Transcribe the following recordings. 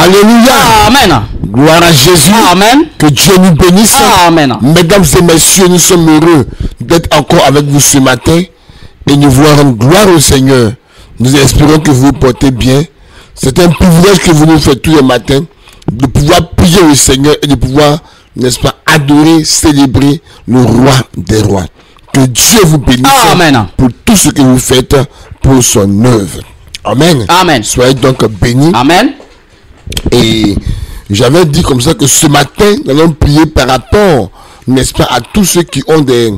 Alléluia. Amen. Gloire à Jésus. Amen. Que Dieu nous bénisse. Amen. Mesdames et messieurs, nous sommes heureux d'être encore avec vous ce matin et nous voulons rendre gloire au Seigneur. Nous espérons que vous vous portez bien. C'est un privilège que vous nous faites tous les matins de pouvoir prier au Seigneur et de pouvoir, n'est-ce pas, adorer, célébrer le roi des rois. Que Dieu vous bénisse. Amen. Pour tout ce que vous faites pour son œuvre. Amen. Amen. Soyez donc bénis. Amen. Et j'avais dit comme ça que ce matin, nous allons prier par rapport, n'est-ce pas, à tous ceux qui ont des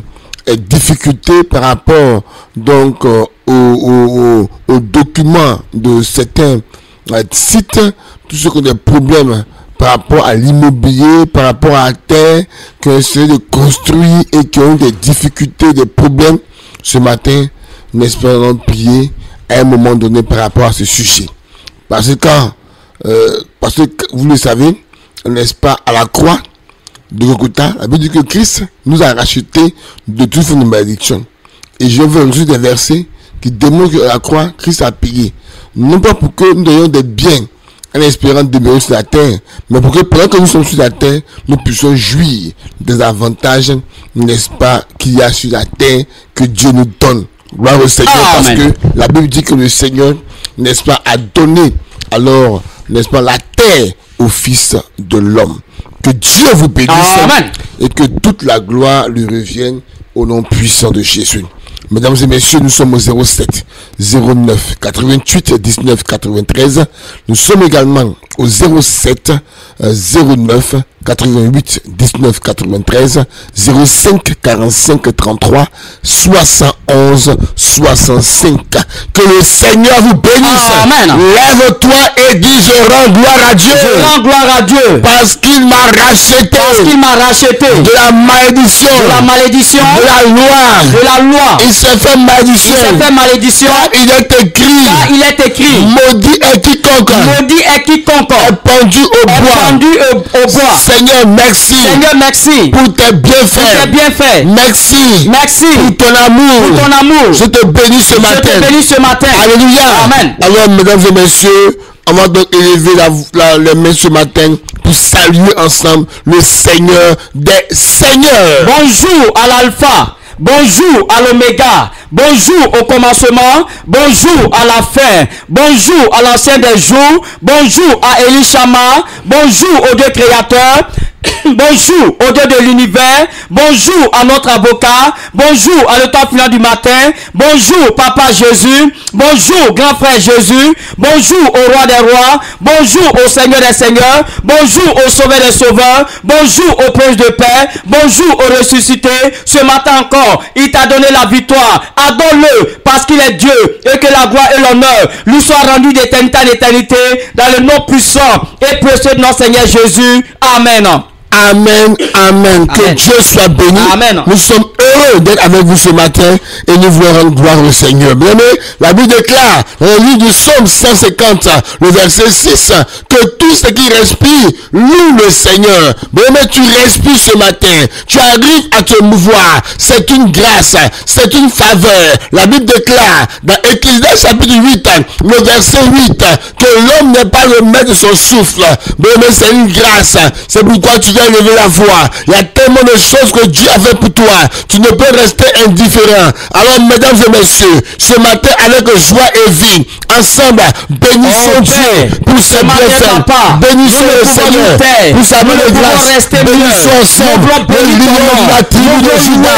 difficultés par rapport donc aux documents de certains sites, tous ceux qui ont des problèmes par rapport à l'immobilier, par rapport à la terre, qui ont essayé de construire et qui ont des difficultés, des problèmes. Ce matin, nous espérons prier à un moment donné par rapport à ce sujet. Parce que vous le savez, n'est-ce pas, à la croix de Golgotha, la Bible dit que Christ nous a rachetés de toute forme de malédiction. Et je veux ensuite des versets qui démontrent qu'à la croix, Christ a payé. Non pas pour que nous ayons des biens en espérant demeurer sur la terre, mais pour que pendant que nous sommes sur la terre, nous puissions jouir des avantages, n'est-ce pas, qu'il y a sur la terre que Dieu nous donne. Gloire au Seigneur. Amen. Parce que la Bible dit que le Seigneur, n'est-ce pas, a donné alors, n'est-ce pas, la terre au Fils de l'homme. Que Dieu vous bénisse. Amen. Et que toute la gloire lui revienne au nom puissant de Jésus. Mesdames et messieurs, nous sommes au 07 09 88 19 93. Nous sommes également au 07 09 88 19 93, 05 45 33 71 65. Que le Seigneur vous bénisse. Amen. Lève-toi et dis: je rends gloire à Dieu. Je rends gloire à Dieu. Parce qu'il m'a racheté. Parce qu'il m'a racheté. De la malédiction. De la malédiction. De la loi. De la loi. Il s'est fait malédiction. Il s'est fait malédiction. Car il est écrit. Car il est écrit. Maudit est quiconque. Maudit est quiconque. Est pendu au bois. Pendu au bois. Seigneur, merci. Seigneur, merci. Pour tes bienfaits. Pour tes bienfaits. Merci. Merci. Pour ton amour. Pour ton amour. Je te bénis ce matin. Je te bénis ce matin. Alléluia. Amen. Alors, mesdames et messieurs, on va donc élever les mains ce matin pour saluer ensemble le Seigneur des Seigneurs. Bonjour à l'alpha. Bonjour à l'oméga, bonjour au commencement, bonjour à la fin, bonjour à l'ancien des jours, bonjour à Elishama, bonjour au Dieu créateur, bonjour au Dieu de l'univers, bonjour à notre avocat, bonjour à le temps final du matin, bonjour Papa Jésus, bonjour grand frère Jésus, bonjour au roi des rois, bonjour au Seigneur des seigneurs, bonjour au sauveur des sauveurs, bonjour au prince de paix, bonjour au ressuscité. Ce matin encore, il t'a donné la victoire. Adore-le parce qu'il est Dieu et que la gloire et l'honneur lui soient rendus d'éternité en éternité dans le nom puissant et précieux de notre Seigneur Jésus. Amen. Amen, amen. Que Dieu soit béni. Amen. Nous sommes heureux d'être avec vous ce matin et nous voulons rendre gloire au Seigneur. Bien aimé, la Bible déclare dans le livre du Psaume 150, le verset 6, que tout ce qui respire loue le Seigneur. Bien aimé, tu respires ce matin, tu arrives à te mouvoir. C'est une grâce, c'est une faveur. La Bible déclare dans Ecclésiaste chapitre 8, le verset 8, que l'homme n'est pas le maître de son souffle. Bien aimé, c'est une grâce. C'est pourquoi tu dois lever la voix. Il y a tellement de choses que Dieu a fait pour toi. Tu ne peux rester indifférent. Alors, mesdames et messieurs, ce matin, avec joie et vie, ensemble, bénissons Dieu pour ses bienfaits. Bénissons le Seigneur pour sa bonne grâce. Bénissons ensemble le lion de la tribu de Juda.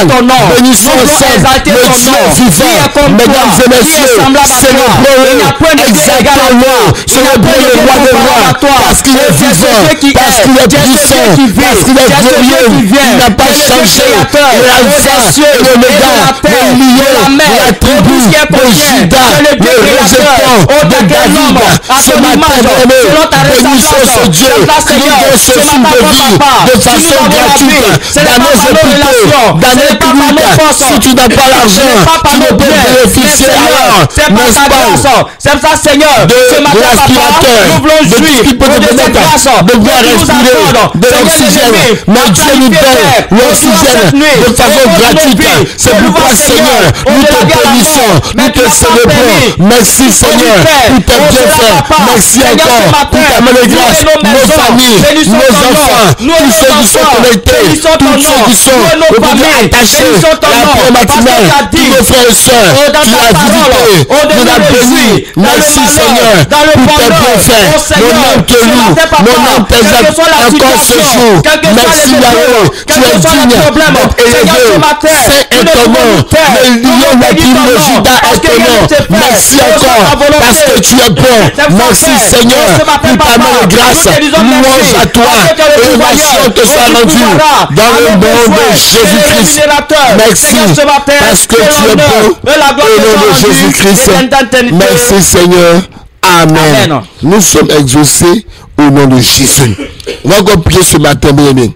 Bénissons ensemble le Dieu vivant. Mesdames et messieurs, célébrons-le exactement. Célébrons le roi des rois parce qu'il est vivant, parce qu'il est puissant, parce qu'il est glorieux. Il n'a pas changé. L'alpha et l'oméga, le lion de la tribu de Juda, le rejetant de David. Ce matin, bénissons ce Dieu qui nous donne ce souffle de vie de façon gratuite dans nos hôpitaux, dans nos cliniques. Si tu n'as pas l'argent, tu ne peux bénéficier alors, n'est-ce pas, c'est ça, Seigneur, de l'aspirateur, de tout ce qui peut te permettre de bien respirer, de l'oxygène. Mais Dieu nous donne l'oxygène de façon gratuite. C'est pourquoi, Seigneur, nous te bénissons, nous te célébrons. Merci, Seigneur, pour tes bienfaits. Merci encore pour ta main de grâce, nos familles, nos enfants, tous ceux qui sont connectés, tous ceux qui sont attachés à la prière matinale, tous nos frères et sœurs, tu as visité, nous as bénis. Merci Seigneur pour tes bienfaits. Mon nom te loue, mon nom t'exalte encore ce jour. Merci Yahweh, tu es digne d'être élevé. C'est étonnant, le lion la tribu de Juda est étonnant. Merci encore parce que tu es bon. Merci Seigneur pour ta main de grâce. Louange à toi. Élévation te soit rendue dans le nom de Jésus-Christ. Merci parce que tu es bon. Au nom de Jésus-Christ. Merci Seigneur. Amen. Nous sommes exaucés au nom de Jésus. On va encore prier ce matin, bien aimé.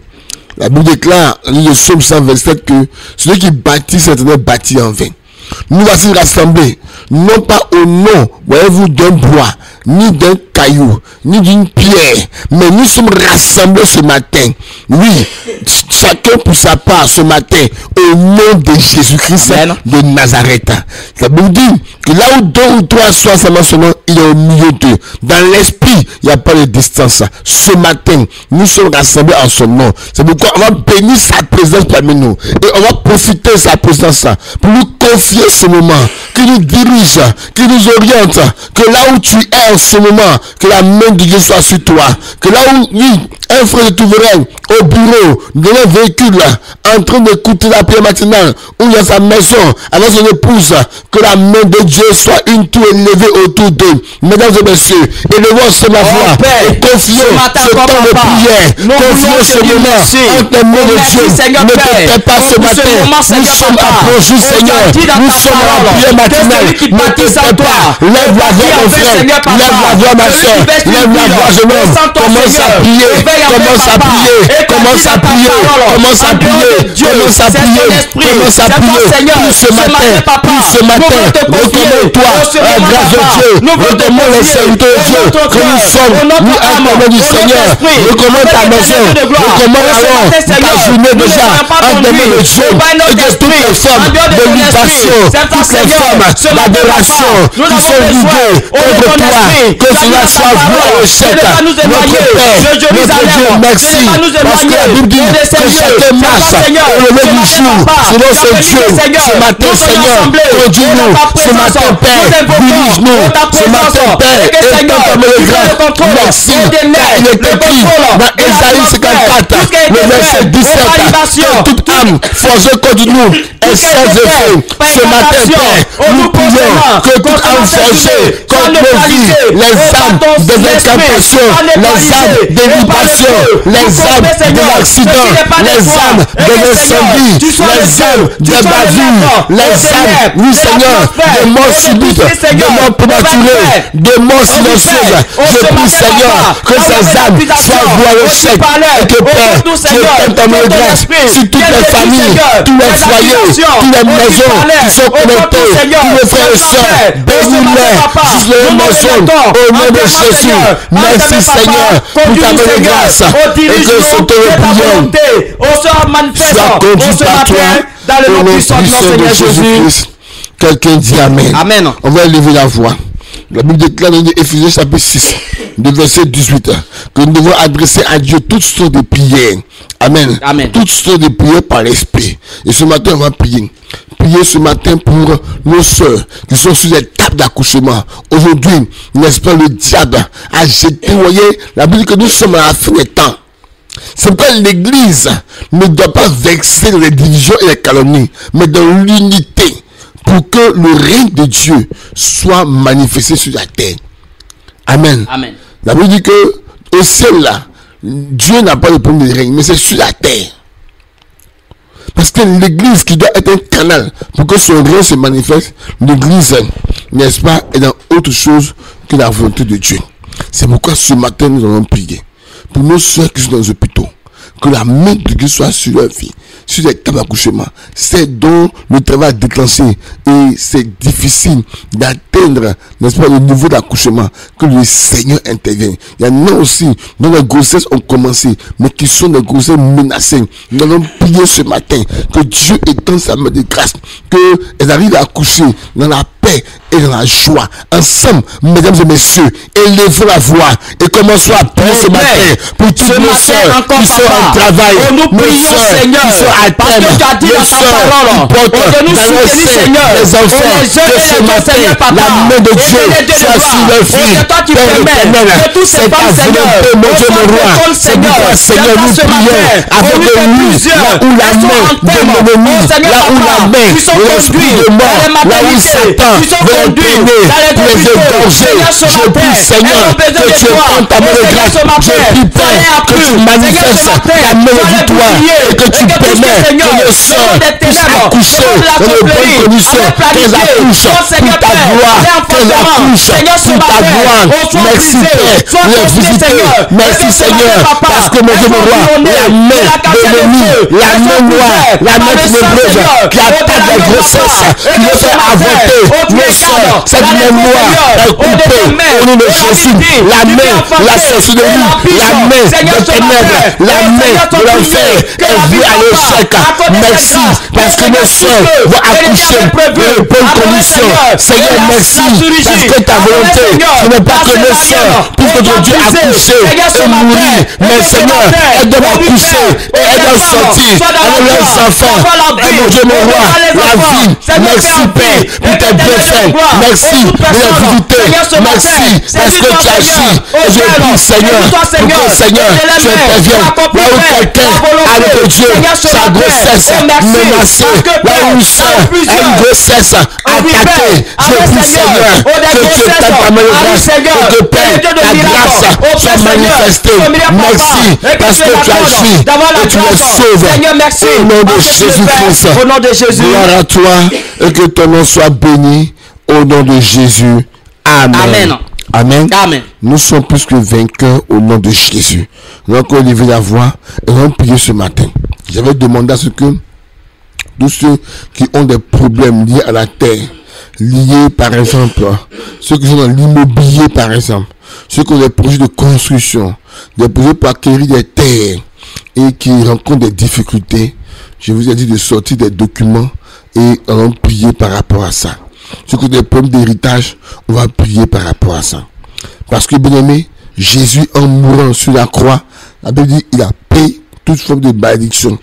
La Bible déclare, dans le psaume 127, que celui qui bâtit certainement bâtit en vain. Nous voici rassemblés, non pas au nom, voyez-vous, d'un bois, ni d'un caillou, ni d'une pierre, mais nous sommes rassemblés ce matin. Oui, chacun pour sa part ce matin, au nom de Jésus-Christ de Nazareth. Ça veut dire que là où deux ou trois soient son nom, il est au milieu d'eux. Dans l'esprit, il n'y a pas de distance. Ce matin, nous sommes rassemblés en son nom. C'est pourquoi on va bénir sa présence parmi nous. Et on va profiter de sa présence pour nous confier ce moment, qui nous dirige, qui nous oriente, que là où tu es en ce moment, que la main de Dieu soit sur toi, que là où, oui, un frère te trouverait au bureau, dans un véhicule, en train d'écouter la prière matinale, ou dans sa maison, avec son épouse, que la main de Dieu soit une tour élevée autour d'eux. Mesdames et messieurs, élevons ce matin et confions ce temps de prière, confions ce moment entre les mains de Dieu. Ne te tais pas ce matin, nous sommes approchés, Seigneur, nous sommes à la prière matinale, ne te tais pas, lève la voix mon frère, lève la voix ma soeur, lève la voix jeune homme, commence à prier, commence à prier, commence à prier, commence à prier, commence à prier, commence à prier, prie ce matin, retourne-toi à la grâce de Dieu, retourne les serviteurs de Dieu, que nous sommes, nous accordons du Seigneur, recommande ta maison, recommande alors ta journée déjà, en des mains de Dieu, et de toutes les formes de libération, toutes les formes d'adoration qui sont liguées contre toi, que cela soit voué au chèque, notre Père, notre Dieu, merci, parce que la Bible dit que chacun marche au lever du jour, selon ce Dieu, ce matin, Seigneur, conduis-nous, ce matin, Père, dirige-nous, ce matin, Père, étends ta main de grâce, merci, il est écrit dans Ésaïe 54, le verset 17, que toute âme forgée contre nous est sans effet. Ce matin, Père, nous prions que toute âme forgée contre nos vies, les âmes des incantations, les âmes des vibrations, les âmes de l'accident, les âmes de l'incendie, les âmes de bavure, les âmes, oui Seigneur, de mort subite, de mort prématurée, de mort silencieuse. Je prie Seigneur que ces âmes soient vouées au chèque et que Père, tu éteins ta main de grâce sur toutes les familles, tous les foyers, toutes les maisons qui sont connectées, tous les frères et sœurs, bénis-les, juste les maisons, au nom de Jésus. Merci Seigneur pour ta main de grâce et que ce te prions soit conduit par toi au nom puissant de Jésus-Christ. Quelqu'un dit Amen. Amen. On va élever la voix. La Bible déclare dans Éphésiens chapitre 6, de verset 18, que nous devons adresser à Dieu toutes sortes de prières. Amen. Amen. Toutes sortes de prières par l'esprit. Et ce matin, on va prier. Prier ce matin pour nos soeurs qui sont sur les tables d'accouchement. Aujourd'hui, n'est-ce pas, le diable a jeté, vous voyez, la Bible dit que nous sommes à la fin des temps. C'est pourquoi l'Église ne doit pas vexer les divisions et les calomnies, mais dans l'unité, pour que le règne de Dieu soit manifesté sur la terre. Amen. Amen. La Bible dit que au ciel là, Dieu n'a pas de problème de règne, mais c'est sur la terre. Parce que l'Église qui doit être un canal pour que son règne se manifeste, l'Église, n'est-ce pas, est dans autre chose que la volonté de Dieu. C'est pourquoi ce matin nous allons prier pour nos soeurs qui sont dans les hôpitaux, que la main de Dieu soit sur leur vie, sur les tables d'accouchement. C'est dont le travail déclenché et c'est difficile d'atteindre atteindre, n'est-ce pas, le niveau d'accouchement, que le Seigneur intervienne. Il y en a aussi dont les grossesses ont commencé, mais qui sont des grossesses menacées. Nous allons prier ce matin que Dieu étende sa main de grâce, qu'elles arrivent à accoucher dans la paix et dans la joie. Ensemble, mesdames et messieurs, élevons la voix et commençons à prier ce matin pour tous nos soeurs qui sont en travail, nous prions, Seigneur, qui sont à parce que tu as dit dans ta parole, de nous soutenir, Seigneur, les enfants, que ce matin, la main de Dieu soit sur leurs filles. Père éternel, c'est ta volonté, mon Dieu, mon roi. C'est toi, Seigneur, nous prions avec lui, là où la main de l'ennemi, là où la main de l'esprit de mort, là où Satan veut entraîner, pour les égorger. Je prie, Seigneur, que tu étends ta main de grâce. Je prie, Père, que tu manifestes ta main de victoire et que tu permets que nos soeurs puissent accoucher dans de bonnes conditions, qu'elles accouchent pour ta gloire, qu'elles accouchent pour ta gloire. Merci, Père, de les visiter. Merci, Seigneur, parce que mon Dieu, mon roi, la main de l'ennemi, la main noire, la main ténébreuse qui attaque les grossesses, qui les fait avorter, nos soeurs, cette main noire est coupée au nom de Jésus. La main de la sorcellerie, la main des ténèbres, la main de l'enfer est vue à l'échec. Merci, parce que nos soeurs vont accoucher dans de bonnes conditions. Seigneur, merci, parce que ta volonté, ce n'est pas que nos soeurs puissent aujourd'hui accoucher et mourir, mais Seigneur, elles doivent accoucher et elles doivent sortir avec leurs enfants. Et mon Dieu, mon roi, la vie, merci Père pour tes bienfaits, merci de les visiter, merci parce que tu agis. Et je prie, Seigneur, pour que Seigneur, tu interviennes là où quelqu'un a le Dieu, sa grossesse menacée, là où une grossesse attaquée. Je prie, Seigneur, que tu étends ta main de grâce et que Père, ta grâce soit manifestée. Merci parce que tu agis et tu les sauves. Au nom de Jésus-Christ. Au nom de Jésus. Gloire à toi et que ton nom soit béni au nom de Jésus. Amen. Amen. Amen. Amen. Nous sommes plus que vainqueurs au nom de Jésus. Nous allons lever la voix et nous allons prier ce matin. J'avais demandé à ce que tous ceux qui ont des problèmes liés à la terre, liés par exemple, ceux qui sont dans l'immobilier par exemple, ceux qui ont des projets de construction, des projets pour acquérir des terres et qui rencontrent des difficultés, je vous ai dit de sortir des documents et on va prier par rapport à ça. Ceux qui ont des problèmes d'héritage, on va prier par rapport à ça. Parce que, bien aimé, Jésus, en mourant sur la croix, la Bible dit, il a payé toute forme de malédiction.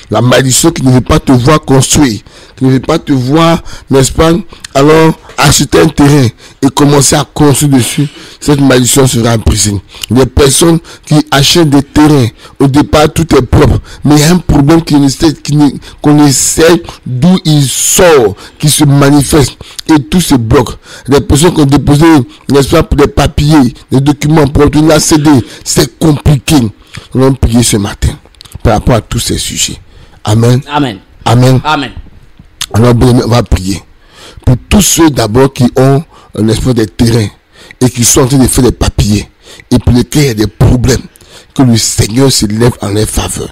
La malédiction qui ne veut pas te voir construire, qui ne veut pas te voir, n'est-ce pas, alors acheter un terrain et commencer à construire dessus, cette malédiction sera brisée. Des personnes qui achètent des terrains, au départ tout est propre, mais il y a un problème qu'on essaie d'où il sort, qui se manifeste et tout se bloque. Des personnes qui ont déposé, n'est-ce pas, pour des papiers, des documents pour obtenir la CD, c'est compliqué. Nous allons prier ce matin par rapport à tous ces sujets. Amen. Amen. Amen. Amen. Alors, on va prier pour tous ceux d'abord qui ont un espoir des terrains et qui sont en train de faire des papiers et pour lesquels il y a des problèmes. Que le Seigneur se lève en leur faveur.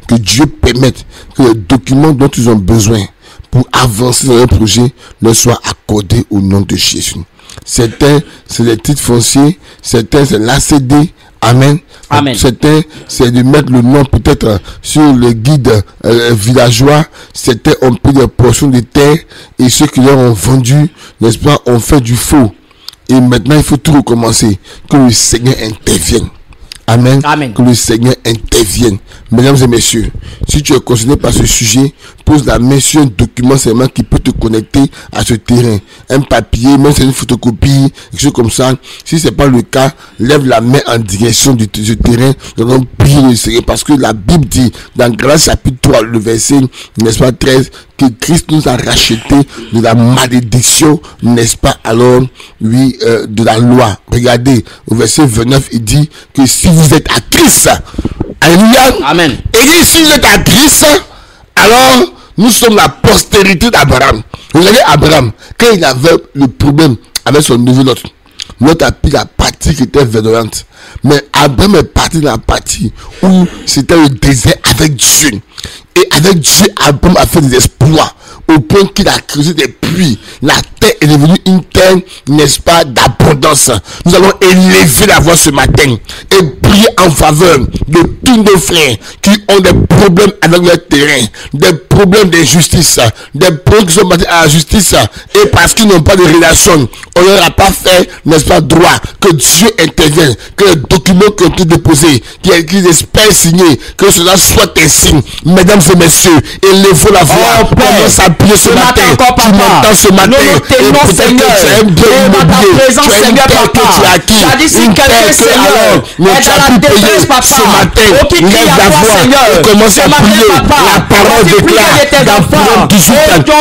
Que Dieu permette que les documents dont ils ont besoin pour avancer dans leur projet leur soient accordés au nom de Jésus. Certains, c'est les titres fonciers. Certains, c'est l'ACD. Amen. Amen. Certains, c'est de mettre le nom peut-être sur le guide villageois. Certains ont pris des portions de terre et ceux qui leur ont vendu, n'est-ce pas, ont fait du faux. Et maintenant, il faut tout recommencer. Que le Seigneur intervienne. Amen. Amen. Que le Seigneur intervienne. Mesdames et messieurs, si tu es concerné par ce sujet, pose la main sur un document seulement qui peut te connecter à ce terrain. Un papier, même si c'est une photocopie, quelque chose comme ça. Si ce n'est pas le cas, lève la main en direction du terrain. Nous allons prier le Seigneur parce que la Bible dit dans Grâce chapitre 3, le verset, n'est-ce pas, 13, que Christ nous a racheté de la malédiction, n'est-ce pas, alors, oui, de la loi. Regardez, au verset 29, il dit que si vous êtes à Christ, alléluia. Amen. Et dit, si vous êtes à Christ, alors, nous sommes la postérité d'Abraham. Regardez Abraham, quand il avait le problème avec son nouveau Lot, Lot a pris la partie qui était verdoyante. Mais Abraham est parti dans la partie où c'était le désert avec Dieu. Et avec Dieu, Abraham a fait des exploits au point qu'il a creusé des puits. La terre est devenue une terre, n'est-ce pas, d'abondance. Nous allons élever la voix ce matin et prier en faveur de tous nos frères qui ont des problèmes avec leur terrain, des problèmes d'injustice, des problèmes qui sont basés à la justice, et parce qu'ils n'ont pas de relation, on ne leur a pas fait, n'est-ce pas, droit, que Dieu intervienne, que les documents qui ont été déposés, qu'ils espèrent signer, que cela soit un signe. Mesdames et messieurs, élevons la voix, commence à prier ce matin, tu m'entends ce matin, et peut-être que tu aimes bien immobilier, tu as une terre que tu as acquis, une terre que alors, mais tu as pu payer ce matin, lève la voix et commence à prier. La parole déclare dans Proverbe 18,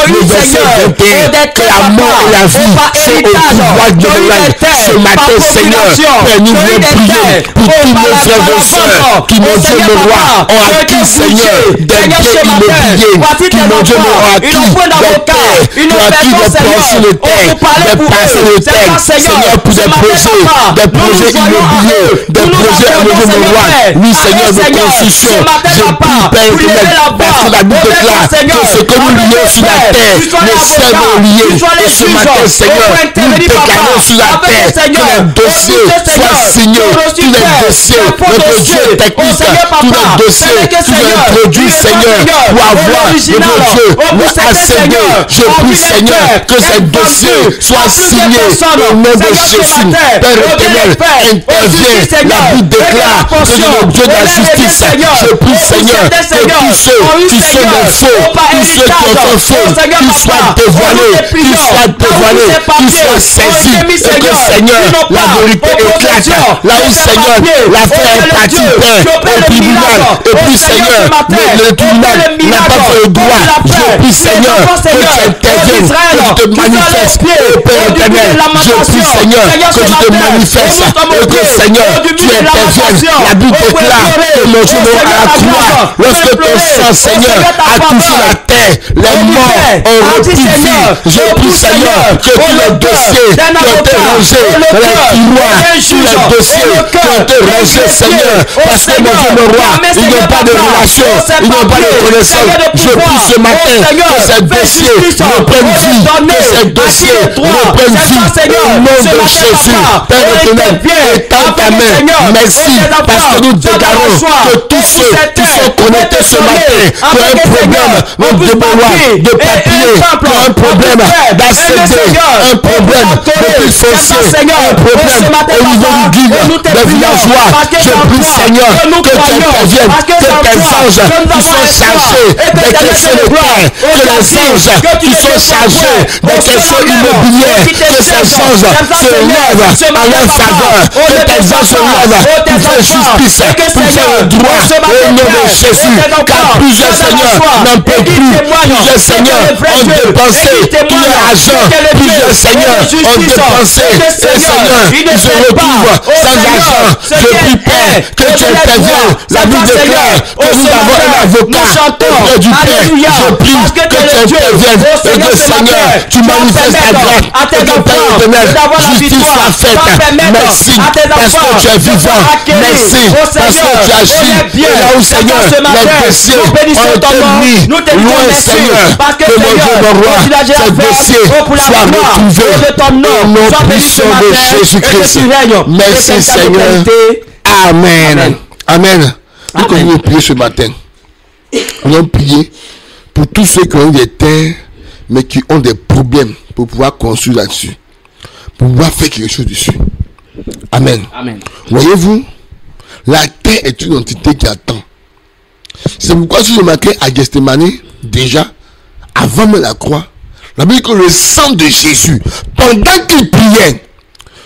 le verset 21, que la mort et la vie sont au pouvoir de l'âme. Ce matin, Seigneur, Père, nous voulons prier pour tous nos frères et sœurs qui, mon Dieu, mon roi, ont acquis, Seigneur, des biens immobiliers, qui, mon Dieu, mon roi, acquis des terres, qui ont acquis des parcelles de terre, des parcelles de terre, Seigneur, pour des projets immobiliers, des projets, mon Dieu, mon roi, oui, Seigneur, de construction. Je prie, Père éternel, parce que la Bible déclare que ce que nous lions sur la terre, les cieux vont lier. Et ce matin, Seigneur, nous déclarons sur la terre que les dossiers soient signés, tous les dossiers, notre Dieu technique, tous les dossiers, tous les produits, Seigneur, pour avoir, notre Dieu, le ACD. Je prie, Seigneur, que ces dossiers soient signés au nom de Jésus. Père éternel, interviens. La Bible déclare que tu es le Dieu de la justice. Je prie, Seigneur, que tous ceux qui sont des faux, tous ceux qui ont fait faux, qu'ils soient dévoilés, qu'ils soient saisis, et que, Seigneur, la vérité éclate. Là où, Seigneur, l'affaire est partie, Père, au tribunal, et puis, Seigneur, le tribunal n'a pas fait le droit. Je prie, Seigneur, que tu interviennes, que tu te manifestes, Père éternel. Je prie, Seigneur, que tu te manifestes, et que, Seigneur, tu interviennes. La Bible déclare que mon Dieu à la croix, lorsque ton sang, Seigneur, a touché la terre, les morts ont repris vie. Je prie, Seigneur, que tous les dossiers qui ont été rangés dans les tiroirs, tous les dossiers qui ont été rangés, Seigneur, parce que mon Dieu, mon roi, ils n'ont pas de relation, ils n'ont pas de connaissance. Je prie ce matin que ces dossiers reprennent vie, que ces dossiers reprennent vie au nom de Jésus. Père éternel, étends ta main. Merci parce que nous déclarons que tous ceux qui sont connectés ce matin, qui ont un problème de papier, qui ont un problème d'accéder, un problème de foncier, un problème au niveau du guide, des villageois, je prie, Seigneur, que tu interviennes, que tes anges qui sont chargés des questions de terre, que les anges qui sont chargés des questions immobilières, que ces anges se lèvent en leur faveur, que tes anges se lèvent pour faire justice, pour faire le droit au nom de Jésus, car plusieurs seigneurs n'en peuvent plus, plusieurs seigneurs ont dépensé tout leur argent, plusieurs seigneurs ont dépensé, et Seigneur, ils se retrouvent sans argent. Je prie, Père, que tu interviennes. La Bible déclare que nous avons un avocat auprès du Père. Je prie que tu interviennes et que, Seigneur, tu manifestes ta grâce et que, Père éternel, justice soit faite. Merci parce que tu es vivant. Merci parce que tu agis. Et là où, Seigneur, les dossiers ont été mis loin, Seigneur, que mon Dieu, mon roi, ces dossiers soient retrouvés au nom puissant de Jésus-Christ. Merci, Seigneur. Amen. Amen. Nous continuons de prier ce matin. Nous allons prier pour tous ceux qui ont des terres, mais qui ont des problèmes pour pouvoir construire là-dessus, pour pouvoir faire quelque chose dessus. Amen. Amen. Voyez-vous, la terre est une entité qui attend. C'est pourquoi si je marquais à Gethsemane, déjà, avant même la croix, la Bible dit que le sang de Jésus, pendant qu'il priait,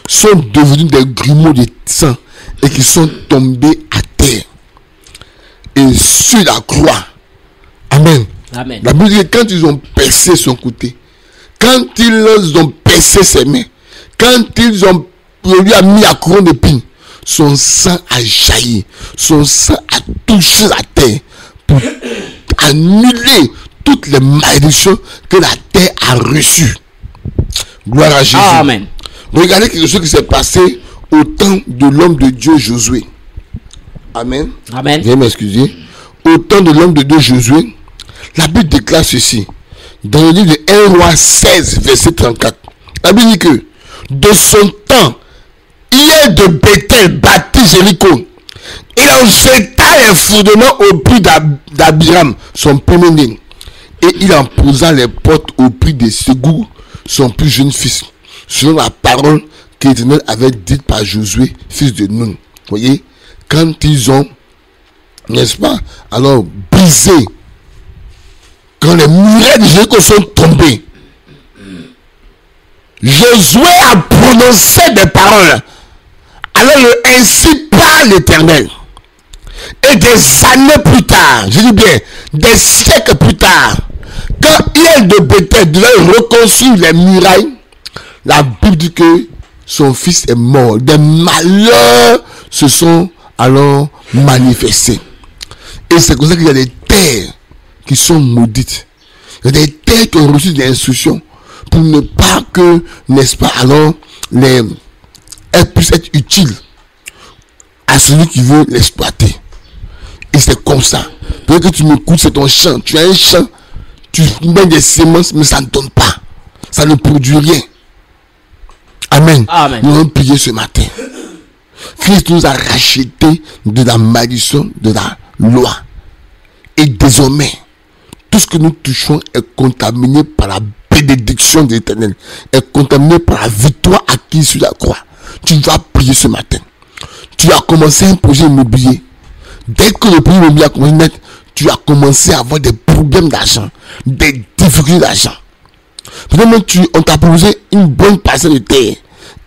sont devenus des grumeaux de sang et qui sont tombés à terre. Et sur la croix, Amen. Amen. La Bible dit que quand ils ont percé son côté, quand ils ont percé ses mains, quand on lui a mis la couronne d'épines, son sang a jailli, son sang a touché la terre pour annuler toutes les malédictions que la terre a reçues. Gloire à Jésus. Amen. Regardez quelque chose qui s'est passé au temps de l'homme de Dieu Josué. Amen. Amen. Veuillez m'excuser. Au temps de l'homme de Dieu Josué, la Bible déclare ceci. dans le livre de 1 roi 16, verset 34. La Bible dit que de son temps, Hiel de Bethel bâtit Jéricho. Il en jeta les fondements au prix d'Abiram, son premier-né. Et il en posa les portes au prix de Ségour, son plus jeune fils, selon la parole que l'Éternel avait dite par Josué, fils de Nun. Vous voyez, quand ils ont, n'est-ce pas, alors brisé, quand les murailles de Jéricho sont tombés, Josué a prononcé des paroles. Alors ainsi parle l'Éternel. Et des années plus tard, je dis bien, des siècles plus tard, quand Hiel de Bethel devait reconstruire les murailles, la Bible dit que son fils est mort. Des malheurs se sont alors manifestés. Et c'est comme ça qu'il y a des terres qui sont maudites. Il y a des terres qui ont reçu des instructions pour ne pas que, n'est-ce pas, alors, elles puissent être utiles à celui qui veut l'exploiter. Et c'est comme ça. Peut-être que tu m'écoutes, c'est ton champ. Tu as un champ, tu mets des semences, mais ça ne donne pas. Ça ne produit rien. Amen. Amen. Nous allons prier ce matin. Christ nous a rachetés de la malédiction de la loi. Et désormais, tout ce que nous touchons est contaminé par la bénédiction de l'Éternel, est contaminé par la victoire acquise sur la croix. Tu vas prier ce matin. Tu as commencé un projet immobilier. Dès que le projet immobilier a commencé à naître, tu as commencé à avoir des problèmes d'argent, des difficultés d'argent. Peut-être on t'a proposé une bonne parcelle de terre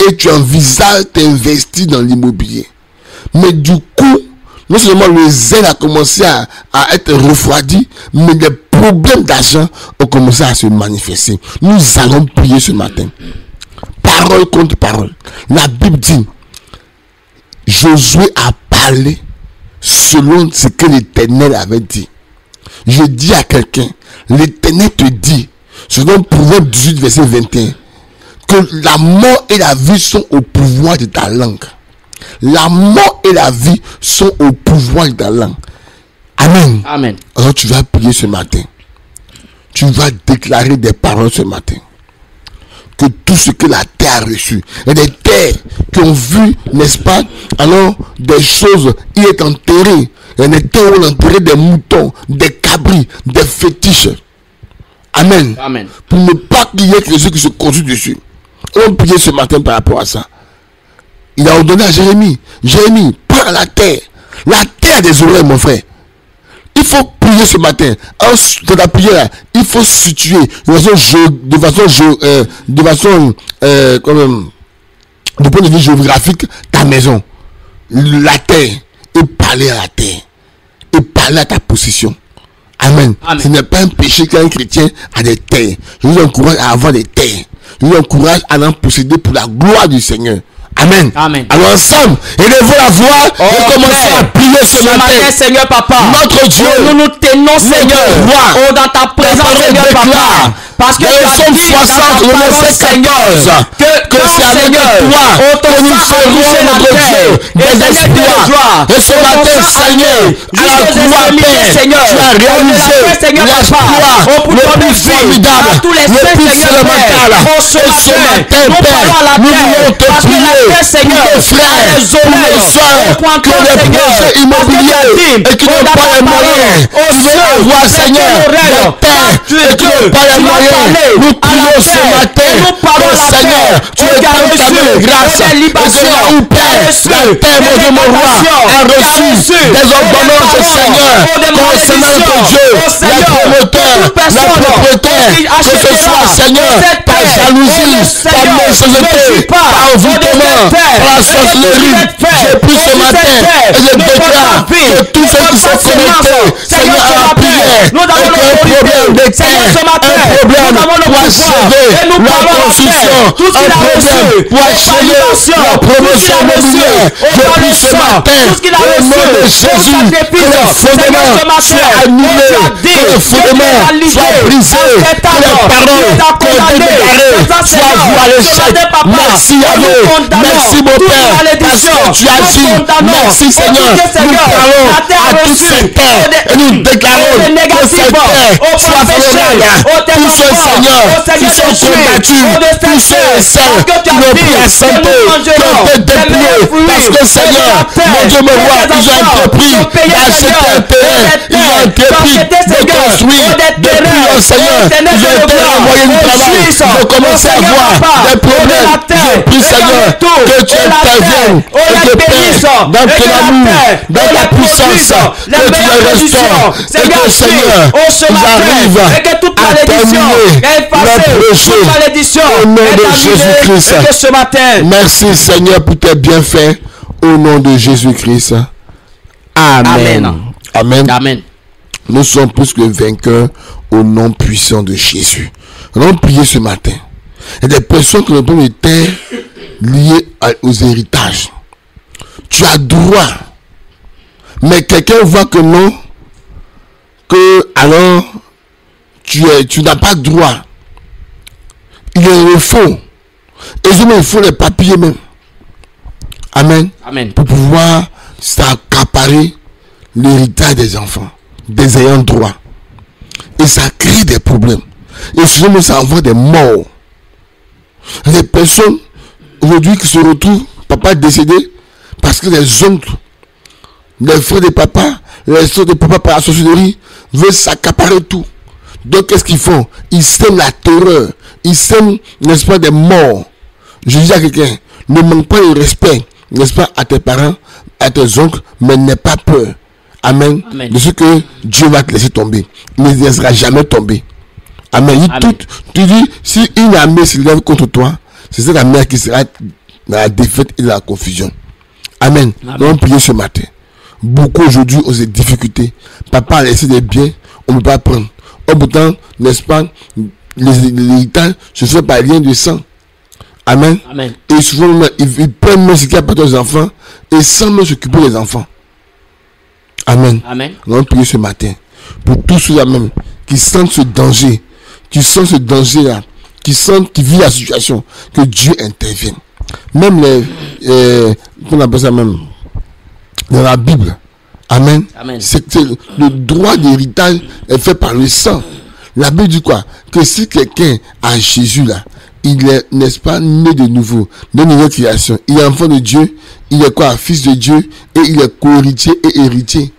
et tu envisages d'investir dans l'immobilier. Mais du coup, non seulement le zèle a commencé à être refroidi, mais des problèmes d'argent ont commencé à se manifester. Nous allons prier ce matin. Parole contre parole. La Bible dit, Josué a parlé selon ce que l'Éternel avait dit. Je dis à quelqu'un, l'Éternel te dit, selon Proverbe 18, verset 21, que la mort et la vie sont au pouvoir de ta langue. La mort et la vie sont au pouvoir de ta langue. Amen. Amen. Alors tu vas prier ce matin. Tu vas déclarer des paroles ce matin. Que tout ce que la terre a reçu, et des terres qui ont vu, n'est-ce pas, alors des choses, il est enterré. Il y a des terres où on a enterré des moutons, des cabris, des fétiches. Amen. Amen. Pour ne pas qu'il y ait quelque chose qui se construit dessus. On va prier ce matin par rapport à ça. Il a ordonné à Jérémie, Jérémie, prends la terre. La terre des oreilles, mon frère. Il faut prier ce matin. De la prière, il faut situer de point de vue géographique ta maison, la terre, et parler à la terre, et parler à ta position. Amen. Amen. Ce n'est pas un péché qu'un chrétien a des terres. Je vous encourage à avoir des terres. Je vous encourage à en posséder pour la gloire du Seigneur. Amen. Amen. Alors ensemble, élevons la voix et commençons à prier ce matin. Seigneur Papa, Notre Dieu, nous tenons, Seigneur, roi, dans ta présence, Seigneur Papa. Parce que dans le psaume 60, le verset 14, que c'est avec toi que nous serons, notre Dieu, des exploits. Et ce matin, Seigneur, à la croix, Père, tu as réalisé l'exploit le plus formidable, le plus fondamental. Et ce matin, Père, nous voulons te prier pour nos frères, pour nos soeurs, qui ont des projets immobiliers et qui n'ont pas les moyens. Qui veulent avoir, Seigneur, des terres et qui n'ont pas les moyens. Nous prions ce matin, oh Seigneur, tu es ta grâce. Et que là où Père, la terre, mon Dieu, mon roi, a reçu des ordonnances, Seigneur, concernant notre Dieu, les promoteurs, la propriétaire, que ce soit, Seigneur, par jalousie, par méchanceté, par envoûtement, par la sorcellerie, je prie ce matin et je déclare que tous ceux qui sont connectés, Seigneur, à la prière, et qu'un problème de terre, un problème problème, pour achever leur construction, un problème, pour achever leur promotion immobilière. Je prie ce matin, au nom de Jésus, que les fondements soient annulés, que les fondements soient brisés, que les parents qui ont été dégarés soient voués à l'échec. Merci Yahvé, merci mon Père, parce que tu as dit, merci Seigneur, nous parlons à toute cette terre et nous déclarons que cette terre soit favorable. Tous ceux, Seigneur, qui sont combattus, tous ceux et celles qui n'ont plus la santé, qui ont été dépouillés, parce que Seigneur, mon Dieu me voit, ils ont entrepris d'acheter un terrain, ils ont entrepris de construire, depuis le Seigneur, ils ont été envoyés du travail, ils ont commencé à voir des problèmes. Je prie Seigneur, que tu interviennes et que Père, dans ton amour, dans ta puissance, que tu les restaures et que Seigneur, ils arrivent à terminer leur projet au nom de Jésus-Christ. Merci Seigneur pour tes bienfaits au nom de Jésus-Christ. Amen. Amen. Amen. Nous sommes plus que vainqueurs au nom puissant de Jésus. Nous allons prier ce matin. Il y a des personnes qui ont besoin de terre liées aux héritages. Tu as droit. Mais quelqu'un voit que non, que alors tu n'as pas droit. Il est le faux. Et il faut les papiers même. Amen. Amen. Pour pouvoir s'accaparer l'héritage des enfants, des ayants droit. Et ça crée des problèmes. Et souvent ça envoie des morts. Les personnes aujourd'hui qui se retrouvent, papa décédé, parce que les oncles, les frères de papa, les soeurs de papa par la sorcellerie veulent s'accaparer tout. Donc qu'est-ce qu'ils font? Ils sèment la terreur, ils sèment, n'est-ce pas, des morts. Je dis à quelqu'un, ne manque pas de respect, n'est-ce pas, à tes parents, à tes oncles, mais n'aie pas peur. Amen. Amen. De ce que Dieu va te laisser tomber. Il ne te laissera jamais tomber. Amen. Amen. Tu dis, si une armée se lève contre toi, c'est cette armée qui sera dans la défaite et dans la confusion. Amen. Nous allons prier ce matin. Beaucoup aujourd'hui ont des difficultés. Papa a laissé des biens, on ne peut pas prendre. Au bout de temps, n'est-ce pas, l'héritage se fait par lien de sang. Amen. Amen. Et souvent, ils prennent même ce qu'il y a pour les enfants et sans même s'occuper des enfants. Amen. Amen. Nous allons prier ce matin pour tous ceux-là même qui sentent ce danger, qui sentent ce danger-là, qui vivent la situation, que Dieu intervienne. Même qu'on appelle ça même dans la Bible. Amen. Amen. C'est le droit d'héritage est fait par le sang. La Bible dit quoi? Que si quelqu'un a Jésus là, il est, n'est-ce pas, né de nouveau, de nouvelle création. Il est enfant de Dieu, il est quoi? Fils de Dieu, et il est co-héritier et héritier.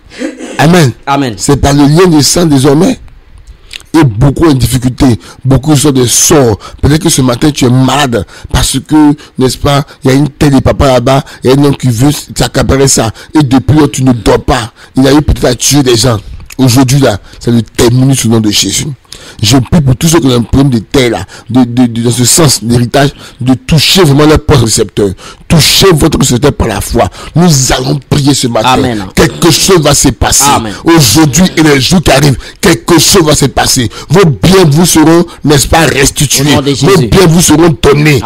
Amen. Amen. C'est par le lien de sang désormais. Et beaucoup en difficulté, beaucoup sont des sorts. Peut-être que ce matin tu es malade parce que, n'est-ce pas, il y a une tête de papa là-bas, il y a un homme qui veut s'accaparer ça. Et depuis là, tu ne dors pas. Il a eu peut-être à tuer des gens. Aujourd'hui là, ça le termine sous le nom de Jésus. Je prie pour tous ceux qui ont un problème de terre là, dans ce sens d'héritage, de toucher vraiment leur poste récepteur. Touchez votre récepteur par la foi. Nous allons prier ce matin. Amen. Quelque chose va se passer. Aujourd'hui et les jours qui arrivent, quelque chose va se passer. Vos biens vous seront, n'est-ce pas, restitués. Vos biens vous seront donnés.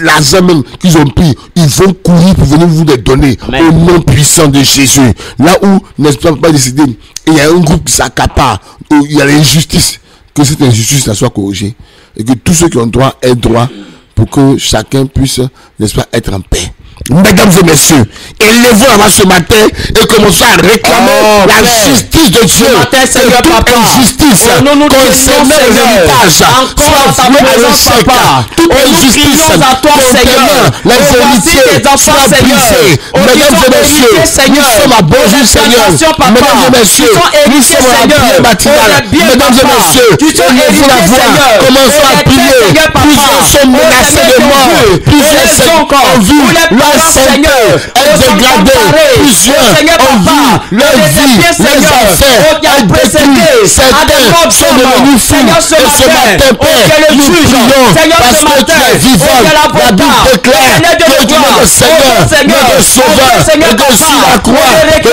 L'argent même qu'ils ont pris, ils vont courir pour venir vous les donner. Amen. Au nom puissant de Jésus. Là où, n'est-ce pas décidé, il y a un groupe qui s'accapare, où il y a l'injustice. Que cette injustice soit corrigée et que tous ceux qui ont droit aient droit pour que chacun puisse, n'est-ce pas, être en paix. Mesdames et messieurs, élevons avant ce matin et commençons à réclamer la justice de Dieu. Seigneur, toute injustice concernant les héritages soit vouée à l'échec. Toute injustice concernant les héritiers soit brisée. Mesdames et messieurs, nous sommes à Bonjour Seigneur. Mesdames et messieurs, nous sommes à prière matinale. Mesdames et messieurs, élevons la voix, commençons à prier. Plusieurs sont menacés de mort. Plusieurs sont en vie. Seigneur est dégradé, plusieurs ont vu leur vie, les affaires être détruites, certains sont devenus fous, et ce matin, Père, nous prions, parce que tu es vivant, la Bible déclare que tu es le Seigneur, notre Sauveur, et que sur la croix, que tout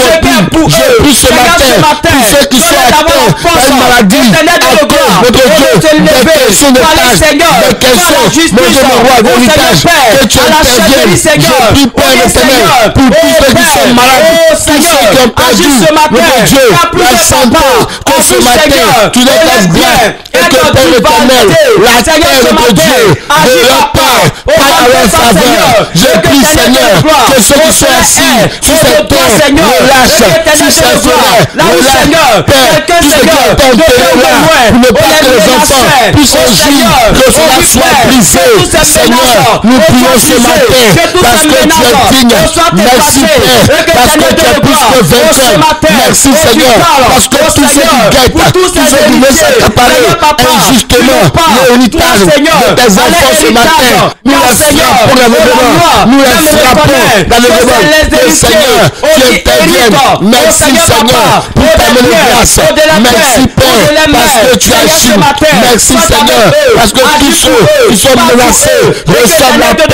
est accompli. Je prie ce matin, tous ceux qui sont atteints par une maladie, à cause Notre Dieu, des questions de tâches, des questions, mon Dieu, mon roi, d'héritage, que tu interviennes. Je prie, Père éternel, pour tous ceux qui sont malades, tous ceux qui ont perdu, mon Dieu, la santé, que ce matin, tu les fasses bien, et que Père éternel, la terre de Dieu, de leur part, pas à leur faveur. Je prie, Seigneur, que ceux qui sont assis sur cette terre, relâchent, sur cette forêt, relâchent, Père, tous ceux qui ont enterré là, pour ne pas que les enfants puissent en jour, que cela soit brisé. Seigneur, nous prions ce matin, parce que tu es digne. Merci, Père, parce que tu es plus que vainqueur. Merci, Seigneur, parce que tous ceux qui guettent, tous ceux qui veulent s'accaparer injustement l'héritage de tes enfants ce matin, nous les frappons dans le devant, nous les frappons dans le devant. Et Seigneur, tu interviennes. Merci, Seigneur, pour ta bonne grâce. Merci, Père, parce que tu agis. Merci, Seigneur, parce que tous ceux qui sont menacés reçoivent la paix.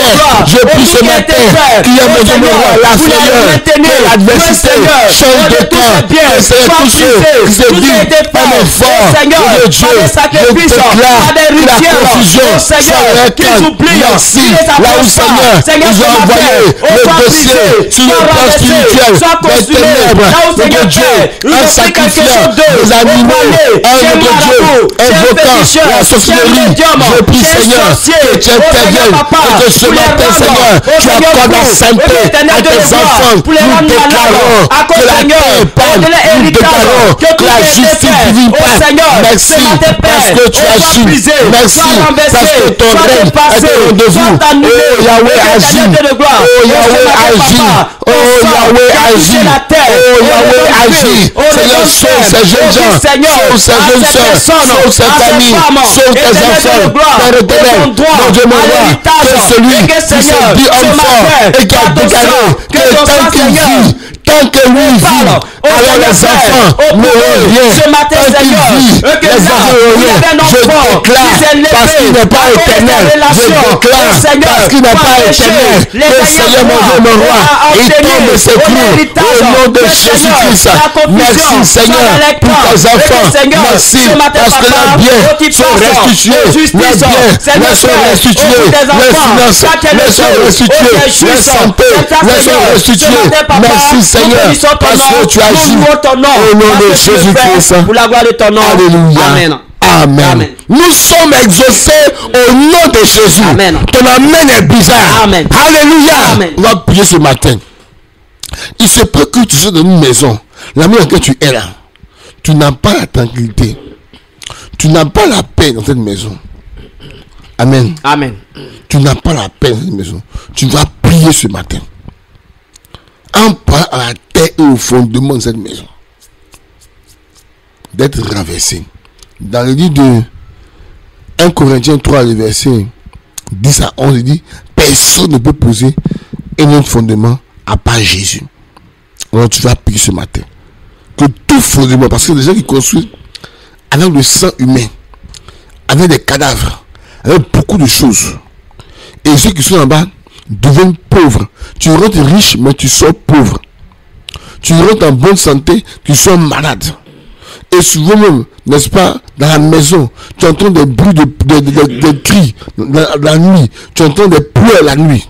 Je prie ce matin qu'il y ait, mon Dieu, mon roi, la frayeur, que l'adversité change de camp. Que c'est tous ceux qui se disent homme fort, mon Dieu, je déclare que la confusion soit leur camp. Merci, là où, Seigneur, ils ont envoyé le dossier sur le plan spirituel des ténèbres, mon Dieu, en sacrifiant des animaux, mon Dieu, invoquant la sorcellerie. Je prie, Seigneur, que tu interviennes et que ce matin, Seigneur, tu accordes la santé à tes enfants. Nous déclarons que la paix parle, nous déclarons que la justice divine passe. Merci parce que tu agis. Merci parce que ton règne est au devant. Oh Yahweh agit. Oh Yahweh agit. Oh Yahweh agit. Oh Yahweh agit. Seigneur, sauve ces jeunes gens, sauve ces jeunes soeurs, sauve ces familles, sauve tes enfants. Père éternel, mon Dieu, mon roi, que celui qui se dit homme fort et qui a déclaré que tant qu'il vit, tant que lui vit, alors les enfants n'auront rien. Tant qu'il vit, les enfants n'auront rien. Je déclare, parce qu'il n'est pas éternel, je déclare, parce qu'il n'est pas éternel, que le Seigneur, mon Dieu, mon roi, il tombe et s'écroule au nom de Jésus-Christ. Merci, Seigneur, pour tes enfants. Merci, parce que leurs biens sont restitués. Leurs biens leur sont restitués. Leurs finances leur sont restituées. Leur santé leur sont restituées. Merci, Seigneur, parce que tu agis au nom de Jésus-Christ. Pour la gloire de ton nom. Alléluia. Amen. Amen. Amen. Nous sommes exaucés au nom de Jésus. Amen. Ton amen est bizarre. Amen. Alléluia. Amen. On va prier ce matin. Il se peut que tu sois dans une maison. La maison dans laquelle tu es là, tu n'as pas la tranquillité. Tu n'as pas la paix dans cette maison. Amen. Amen. Tu n'as pas la paix dans cette maison. Tu dois prier ce matin. En parlant à la terre et au fondement de cette maison. D'être renversé. Dans le livre de 1 Corinthiens 3, le verset 10 à 11, il dit, personne ne peut poser un autre fondement à part Jésus. Alors tu vas prier ce matin. Que tout fondement, parce que les gens qui construisent avec le sang humain, avec des cadavres, avec beaucoup de choses, et ceux qui sont en bas deviennent pauvres. Tu rentres riche, mais tu sors pauvre. Tu rentres en bonne santé, tu sors malade. Et souvent même, n'est-ce pas, dans la maison, tu entends des bruits de cris la nuit. Tu entends des pleurs la nuit.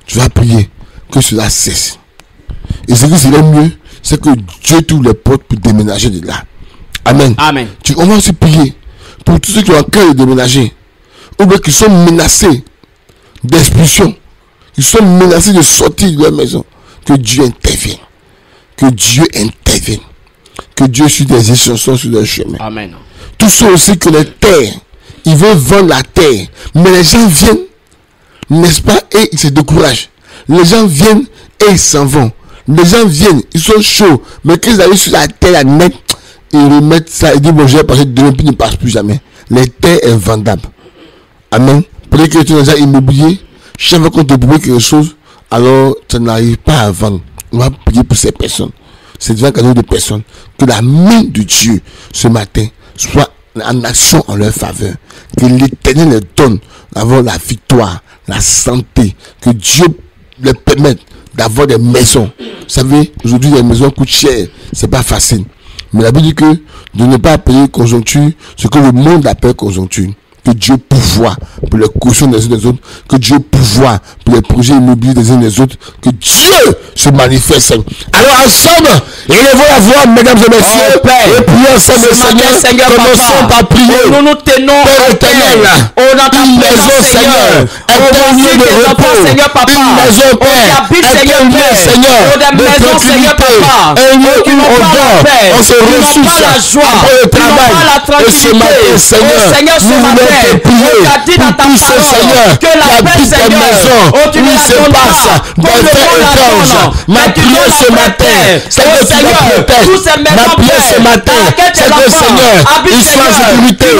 Tu vas prier que cela cesse. Et ce qui serait mieux, c'est que Dieu t'ouvre les portes pour déménager de là. Amen. Amen. On va aussi prier pour tous ceux qui ont en cœur de déménager, ou bien qui sont menacés d'expulsion, qui sont menacés de sortir de leur maison. Que Dieu intervienne. Que Dieu intervienne. Que Dieu suit des instructions sur leur chemin. Amen. Tous ceux aussi que les terres, ils veulent vendre la terre, mais les gens viennent, n'est-ce pas, et ils se découragent. Les gens viennent et ils s'en vont. Les gens viennent, ils sont chauds, mais quand ils arrivent sur la terre, la net, ils remettent ça, ils disent bon, je vais passer demain, puis ils ne passent plus jamais. Les terres invendables. Amen. Peut-être que tu es déjà immobilier, chaque fois qu'on te propose quelque chose, alors tu n'arrives pas à vendre. On va prier pour ces personnes. C'est devant cadeau de personnes. Que la main de Dieu ce matin soit en action en leur faveur. Que l'Éternel les donne d'avoir la victoire, la santé. Que Dieu les permette d'avoir des maisons. Vous savez, aujourd'hui les maisons coûtent cher. C'est pas facile. Mais la Bible dit que de ne pas appeler conjoncture ce que le monde appelle conjoncture. Que Dieu pouvoir pour les cautions des uns des autres, que Dieu pouvoir pour les projets immobiliers des uns des autres, que Dieu se manifeste. Alors ensemble, élevons la voix, mesdames et messieurs, et prions ensemble le Seigneur, commençons par prier. Nous nous tenons Père éternel, une maison Seigneur, un lieu de repos, une maison Père, un lieu Seigneur, de tranquillité, un lieu où on dort, on se ressource après le travail, et ce matin Seigneur, nous voulons te prier pour tous ces seigneurs qui habitent ta maison où il se passe des faits étranges. Ma prière ce matin, c'est que tu les protèges. Ma prière ce matin, c'est que Seigneur, ils soient en sécurité et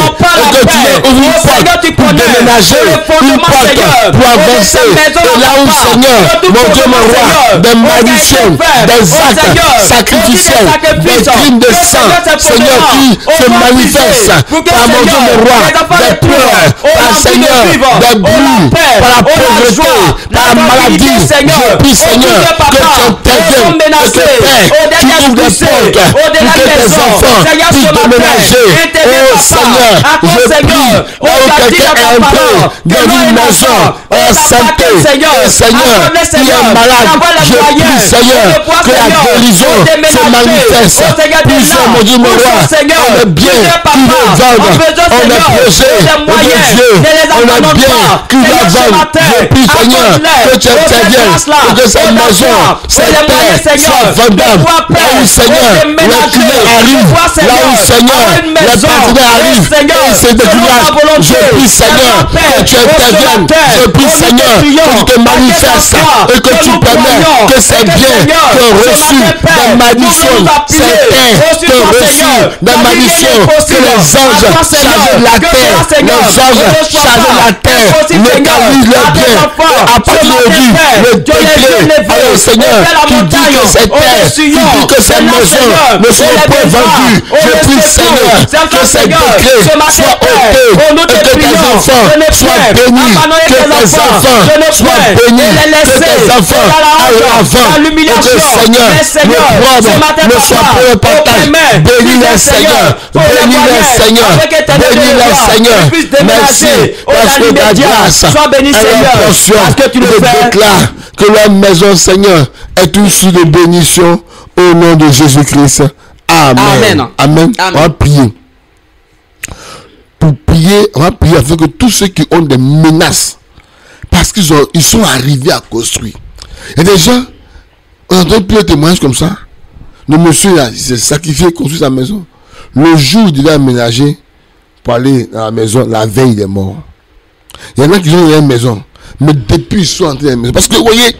que tu leur ouvres une porte pour déménager, une porte pour avancer. Et là où Seigneur, mon Dieu, mon roi, des malédictions, des actes sacrificiels, des crimes de sang, Seigneur, qui se manifestent par mon Dieu, mon roi, des pleurs, par Seigneur, des bruits, par la pauvreté, par la maladie. Je prie Seigneur que tu interviennes et que Père, tu ouvres des portes pour que tes enfants puissent déménager. Oh Seigneur, je prie là où quelqu'un est entré dans une maison en santé, Seigneur, qui est malade, je prie Seigneur que la guérison se manifeste. Plusieurs, mon Dieu, mon roi, on est bien qui veut vendre, on est pressé. Oh Dieu, on a bien qui va vendre. Je prie Seigneur que tu interviennes et que cette maison, cette terre soit vendable. Là où Seigneur, les clients arrivent, là où Seigneur, les partenaires arrivent, et c'est des villages. Je prie Seigneur que tu interviennes. Je prie Seigneur que tu te manifestes et que tu permets que ces biens qui ont reçu des malédictions, ces terres qui ont reçu des malédictions, que les anges chargent la terre, les anges chargent la terre, localisent leurs biens. À partir d'aujourd'hui, le décret, alors Seigneur, qui dit que cette terre, qui dit que cette maison ne seront pas vendues. Je prie Seigneur que ces décrets soient ôtés et que tes enfants soient bénis, que tes enfants soient bénis, que tes enfants aillent avant et que Seigneur, le problème ne soit pas le partage. Bénis les Seigneur, bénis les Seigneur, bénis les Seigneur. Merci parce que ta grâce est la portion. Je déclare que la maison Seigneur est une source de bénédiction au nom de Jésus-Christ. Amen. Amen. On va prier. Pour prier, on va prier afin que tous ceux qui ont des menaces, parce qu'ils sont arrivés à construire. Et des gens, on entend plus de témoignages comme ça. Le monsieur là, il s'est sacrifié, construit sa maison. Le jour où il a aménagé pour aller dans la maison, la veille il est mort. Il y en a qui sont dans une maison, mais depuis ils sont entrés dans la maison. Parce que vous voyez,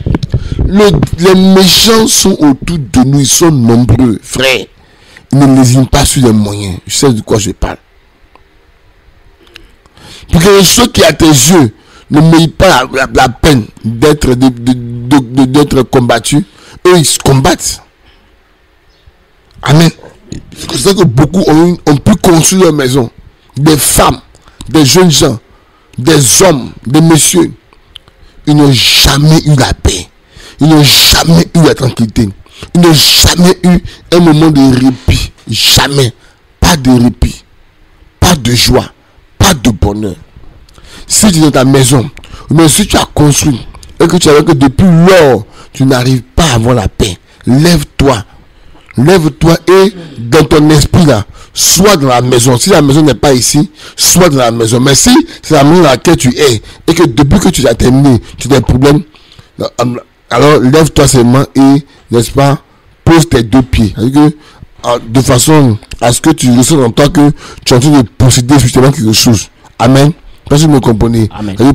les méchants sont autour de nous, ils sont nombreux, frère. Ils ne lésinent pas sur les moyens. Je sais de quoi je parle. Pour que ceux qui à tes yeux ne méritent pas la peine d'être combattus, eux ils se combattent. Amen. C'est ça que beaucoup ont pu construire leur maison. Des femmes, des jeunes gens, des hommes, des messieurs. Ils n'ont jamais eu la paix. Ils n'ont jamais eu la tranquillité. Ils n'ont jamais eu un moment de répit. Jamais. Pas de répit. Pas de joie. Pas de bonheur. Si tu es dans ta maison, mais si tu as construit et que tu as vu que depuis lors, tu n'arrives pas à avoir la paix, lève-toi. Lève-toi et dans ton esprit là, sois dans la maison. Si la maison n'est pas ici, sois dans la maison. Mais si c'est la maison dans laquelle tu es et que depuis que tu as terminé, tu as des problèmes, alors lève-toi seulement et, n'est-ce pas, pose tes deux pieds. De façon à ce que tu ressens en toi que tu es en train de posséder justement quelque chose. Amen. Parce que vous me comprenez.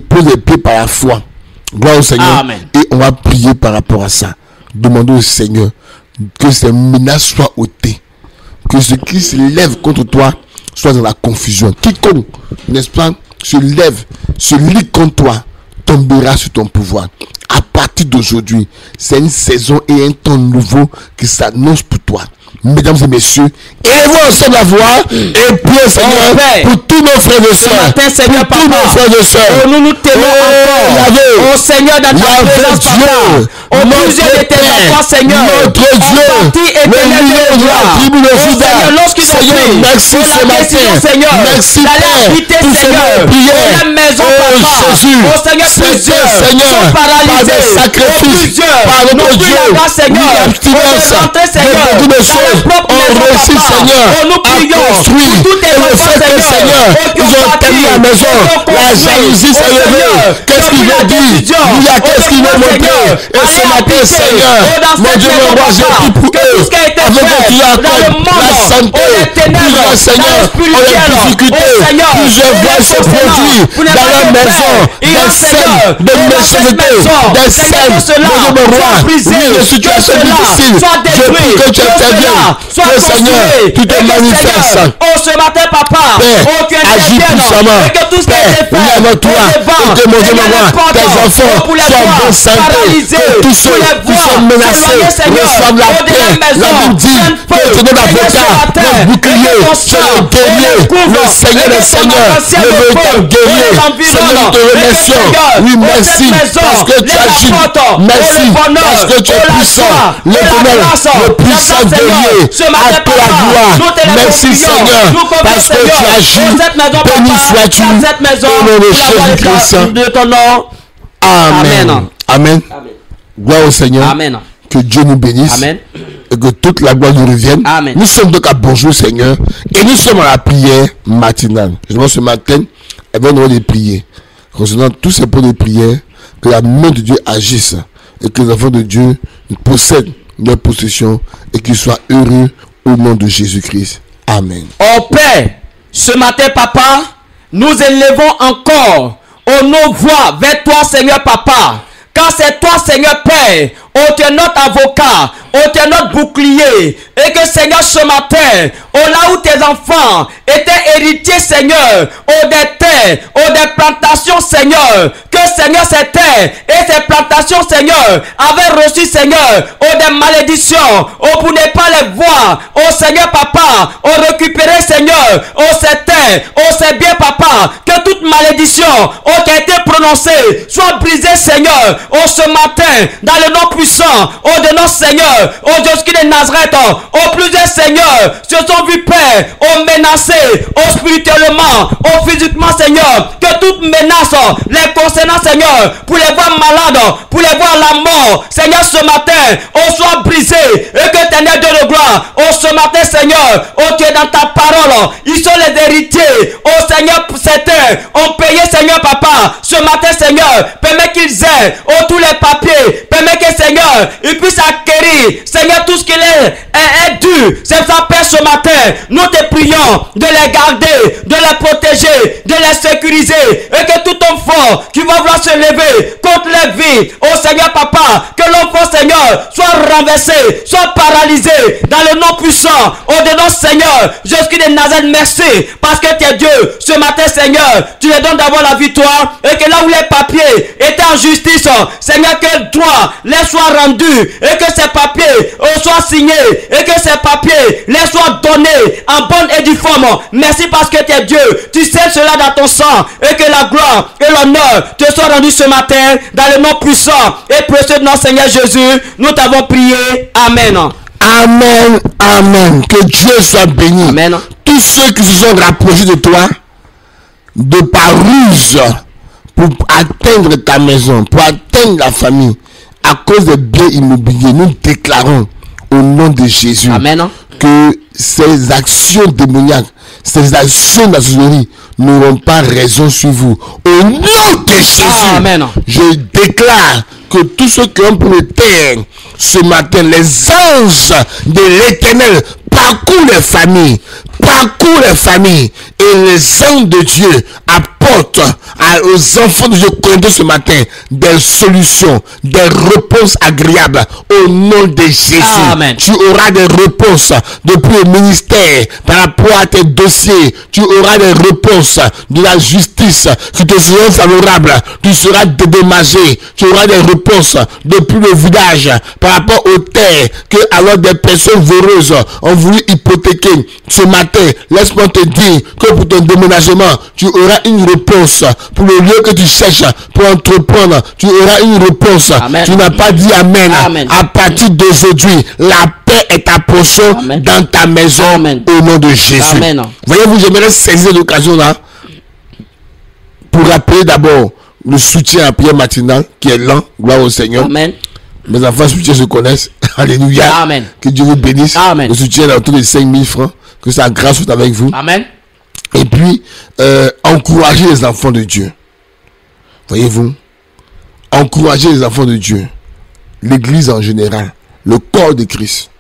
Pose les pieds par la foi. Gloire au Seigneur. Amen. Et on va prier par rapport à ça. Demandez au Seigneur que ces menaces soient ôtées. Que ce qui se lève contre toi soit dans la confusion. Quiconque, n'est-ce pas, se lève, se lie contre toi, tombera sur ton pouvoir. À partir d'aujourd'hui, c'est une saison et un temps nouveau qui s'annonce pour toi. Mesdames et messieurs, élevons ensemble la voix et prions Seigneur pour tous nos frères et sœurs. Pour tous nos frères et sœurs. Nous nous tenons encore. Au Seigneur, dans ta présence, Papa. Au plusieurs de tes enfants, Seigneur. Notre Dieu, le lion de la tribu de Juda, l'esprit. merci Oh, ce la matin. décision, Seigneur. Merci, D'aller Père. habiter, Tous ces Seigneur. mots de prière. Dans la maison, Oh, papa. Jésus. Oh, Seigneur, C'est plusieurs Seigneur. sont Par paralysés. des Oh, sacrifices. plusieurs Par n'ont notre plus Dieu. la grâce, Seigneur. L'abstinence. Oh, de rentrer, De Seigneur. beaucoup de Dans choses. leur propre On maison, réussit, papa. Seigneur. Oh, nous À prions. construire. Tous tes Et le enfants, fait que, Seigneur, qui ils ont bâti, terminé la maison. qui ont La construit. jalousie s'est Oh, levée. Seigneur, Qu'est-ce qu'il veut dire? Il y a qu'est-ce qu'il veut montrer? Et ce matin, Seigneur, mon Dieu, mon roi, j'ai pris pour eux. Afin que tu accordes la santé. Plusieurs, Seigneur, ont des difficultés. Plusieurs voix se produisent dans leur maison. Des scènes de méchanceté. Des scènes, mon Dieu, mon roi. Oui, des situations difficiles. Je prie que tu interviennes. Que Seigneur, tu te manifestes. Oh, ce matin, papa. Père, Oh, tu agis interviennes. puissamment. Et que tout ce qui a été Père, fait. lève-toi. Et que mon Dieu, mon roi, tes enfants soient en bonne santé. Que tous ceux qui sont menacés reçoivent la paix. La Bible dit que c'est notre avocat, notre bouclier, c'est le guerrier, le Seigneur des Seigneurs, le véritable guerrier. Seigneur, nous te remercions. Oui, merci parce que tu agis. Merci parce que tu es puissant. L'éternel, le puissant guerrier, à toi la gloire. Merci Seigneur parce que tu agis. Béni sois-tu au nom de Jésus-Christ. De ton nom. Amen. Amen. Gloire au Seigneur. Amen. Que Dieu nous bénisse. Amen. Et que toute la gloire nous revienne. Amen. Nous sommes donc à Bonjour Seigneur. Et nous sommes à la prière matinale. Je vois ce matin, elle va nous avoir des prières. Concernant tous ces points de prière, que la main de Dieu agisse. Et que les enfants de Dieu possèdent leur possession. Et qu'ils soient heureux au nom de Jésus-Christ. Amen. Oh Père, ce matin, papa, nous élevons encore nos voix vers toi, Seigneur, papa. Car c'est toi, Seigneur Père, oh tu es notre avocat, oh tu es notre bouclier. Et que Seigneur, ce matin, oh là où tes enfants étaient héritiers, Seigneur, oh des terres, oh des plantations, Seigneur. Que Seigneur, ces terres et ces plantations, Seigneur, avaient reçu, Seigneur, oh des malédictions, oh pour ne pas les voir, oh Seigneur, papa, oh récupérer, Seigneur, oh ces terres, oh c'est bien, papa, que toute malédiction, oh qui a été prononcée, soit brisée, Seigneur, oh ce matin, dans le nom puissant, oh de notre Seigneur, oh Jésus de Nazareth, oh plusieurs Seigneur, se sont vus, Père, oh menacés, oh spirituellement, oh physiquement, Seigneur, que toute menace, les concernant, Seigneur, pour les voir malades, pour les voir la mort, Seigneur, ce matin, oh soit brisé, et que Ténèbres de gloire, oh ce matin, Seigneur, oh tu es dans ta parole, ils sont les héritiers, oh Seigneur, certains ont payé, Seigneur, papa, ce matin, Seigneur, permets qu'ils aient, oh tous les papiers, permets que, Seigneur, ils puissent acquérir, Seigneur, tout ce qu'il est dû. C'est ça, Père, ce matin, nous te prions de les garder, de les protéger, de les sécuriser, et que tout homme fort qui va vouloir se lever contre les vies, oh Seigneur, papa, que l'homme fort, Seigneur, soit renversé, soit paralysé, dans le nom puissant, oh de notre Seigneur, Jésus de Nazareth, merci, parce que tu es Dieu, ce matin, Seigneur, tu les donnes d'avoir la victoire, et que là où les papiers étaient en justice, Seigneur, que le droit les soit rendu, et que ces papiers soient signés, et que ces papiers les soient donnés en bonne et due forme. Merci parce que tu es Dieu, tu sais cela dans ton sang, et que la gloire et l'honneur te soient rendus ce matin, dans le nom puissant et précieux de notre Seigneur Jésus, nous t'avons prié. Amen. Amen. Amen. Que Dieu soit béni. Amen. Tous ceux qui se sont rapprochés de toi, de par ruse, pour atteindre ta maison, pour atteindre la famille, à cause des biens immobiliers, nous déclarons au nom de Jésus. Amen. Que ces actions démoniaques, ces actions de la sorcellerie n'auront pas raison sur vous. Au nom de Jésus, Amen. je déclare que tous ceux qui ont pour le terre ce matin, les anges de l'Éternel parcourent les familles, et les anges de Dieu apportent aux enfants de Dieu connectés ce matin des solutions, des réponses agréables au nom de Jésus. Amen. Tu auras des réponses depuis le ministère par rapport à tes dossiers. Tu auras des réponses de la justice qui te seront favorables. Tu seras dédommagé. Tu auras des réponses depuis le village par rapport aux terres que alors des personnes véreuses ont voulu hypothéquer. Ce matin, laisse-moi te dire que pour ton déménagement, tu auras une réponse pour le lieu que tu cherches pour entreprendre, tu auras une réponse. Amen. Tu n'as pas dit amen. Amen. À partir d'aujourd'hui, la paix est ta portion Amen. dans ta maison. Amen. Au nom de Jésus. Amen. Voyez-vous, j'aimerais saisir l'occasion là pour rappeler d'abord le soutien à la prière matinale qui est lent. Gloire au Seigneur. Amen. Mes enfants soutiens se connaissent. Alléluia. Amen. Que Dieu vous bénisse. Amen. Le soutien est autour de 5 000 francs. Que sa grâce soit avec vous. Amen. Et puis, encourager les enfants de Dieu. Voyez-vous, encourager les enfants de Dieu. L'église en général. Le corps de Christ.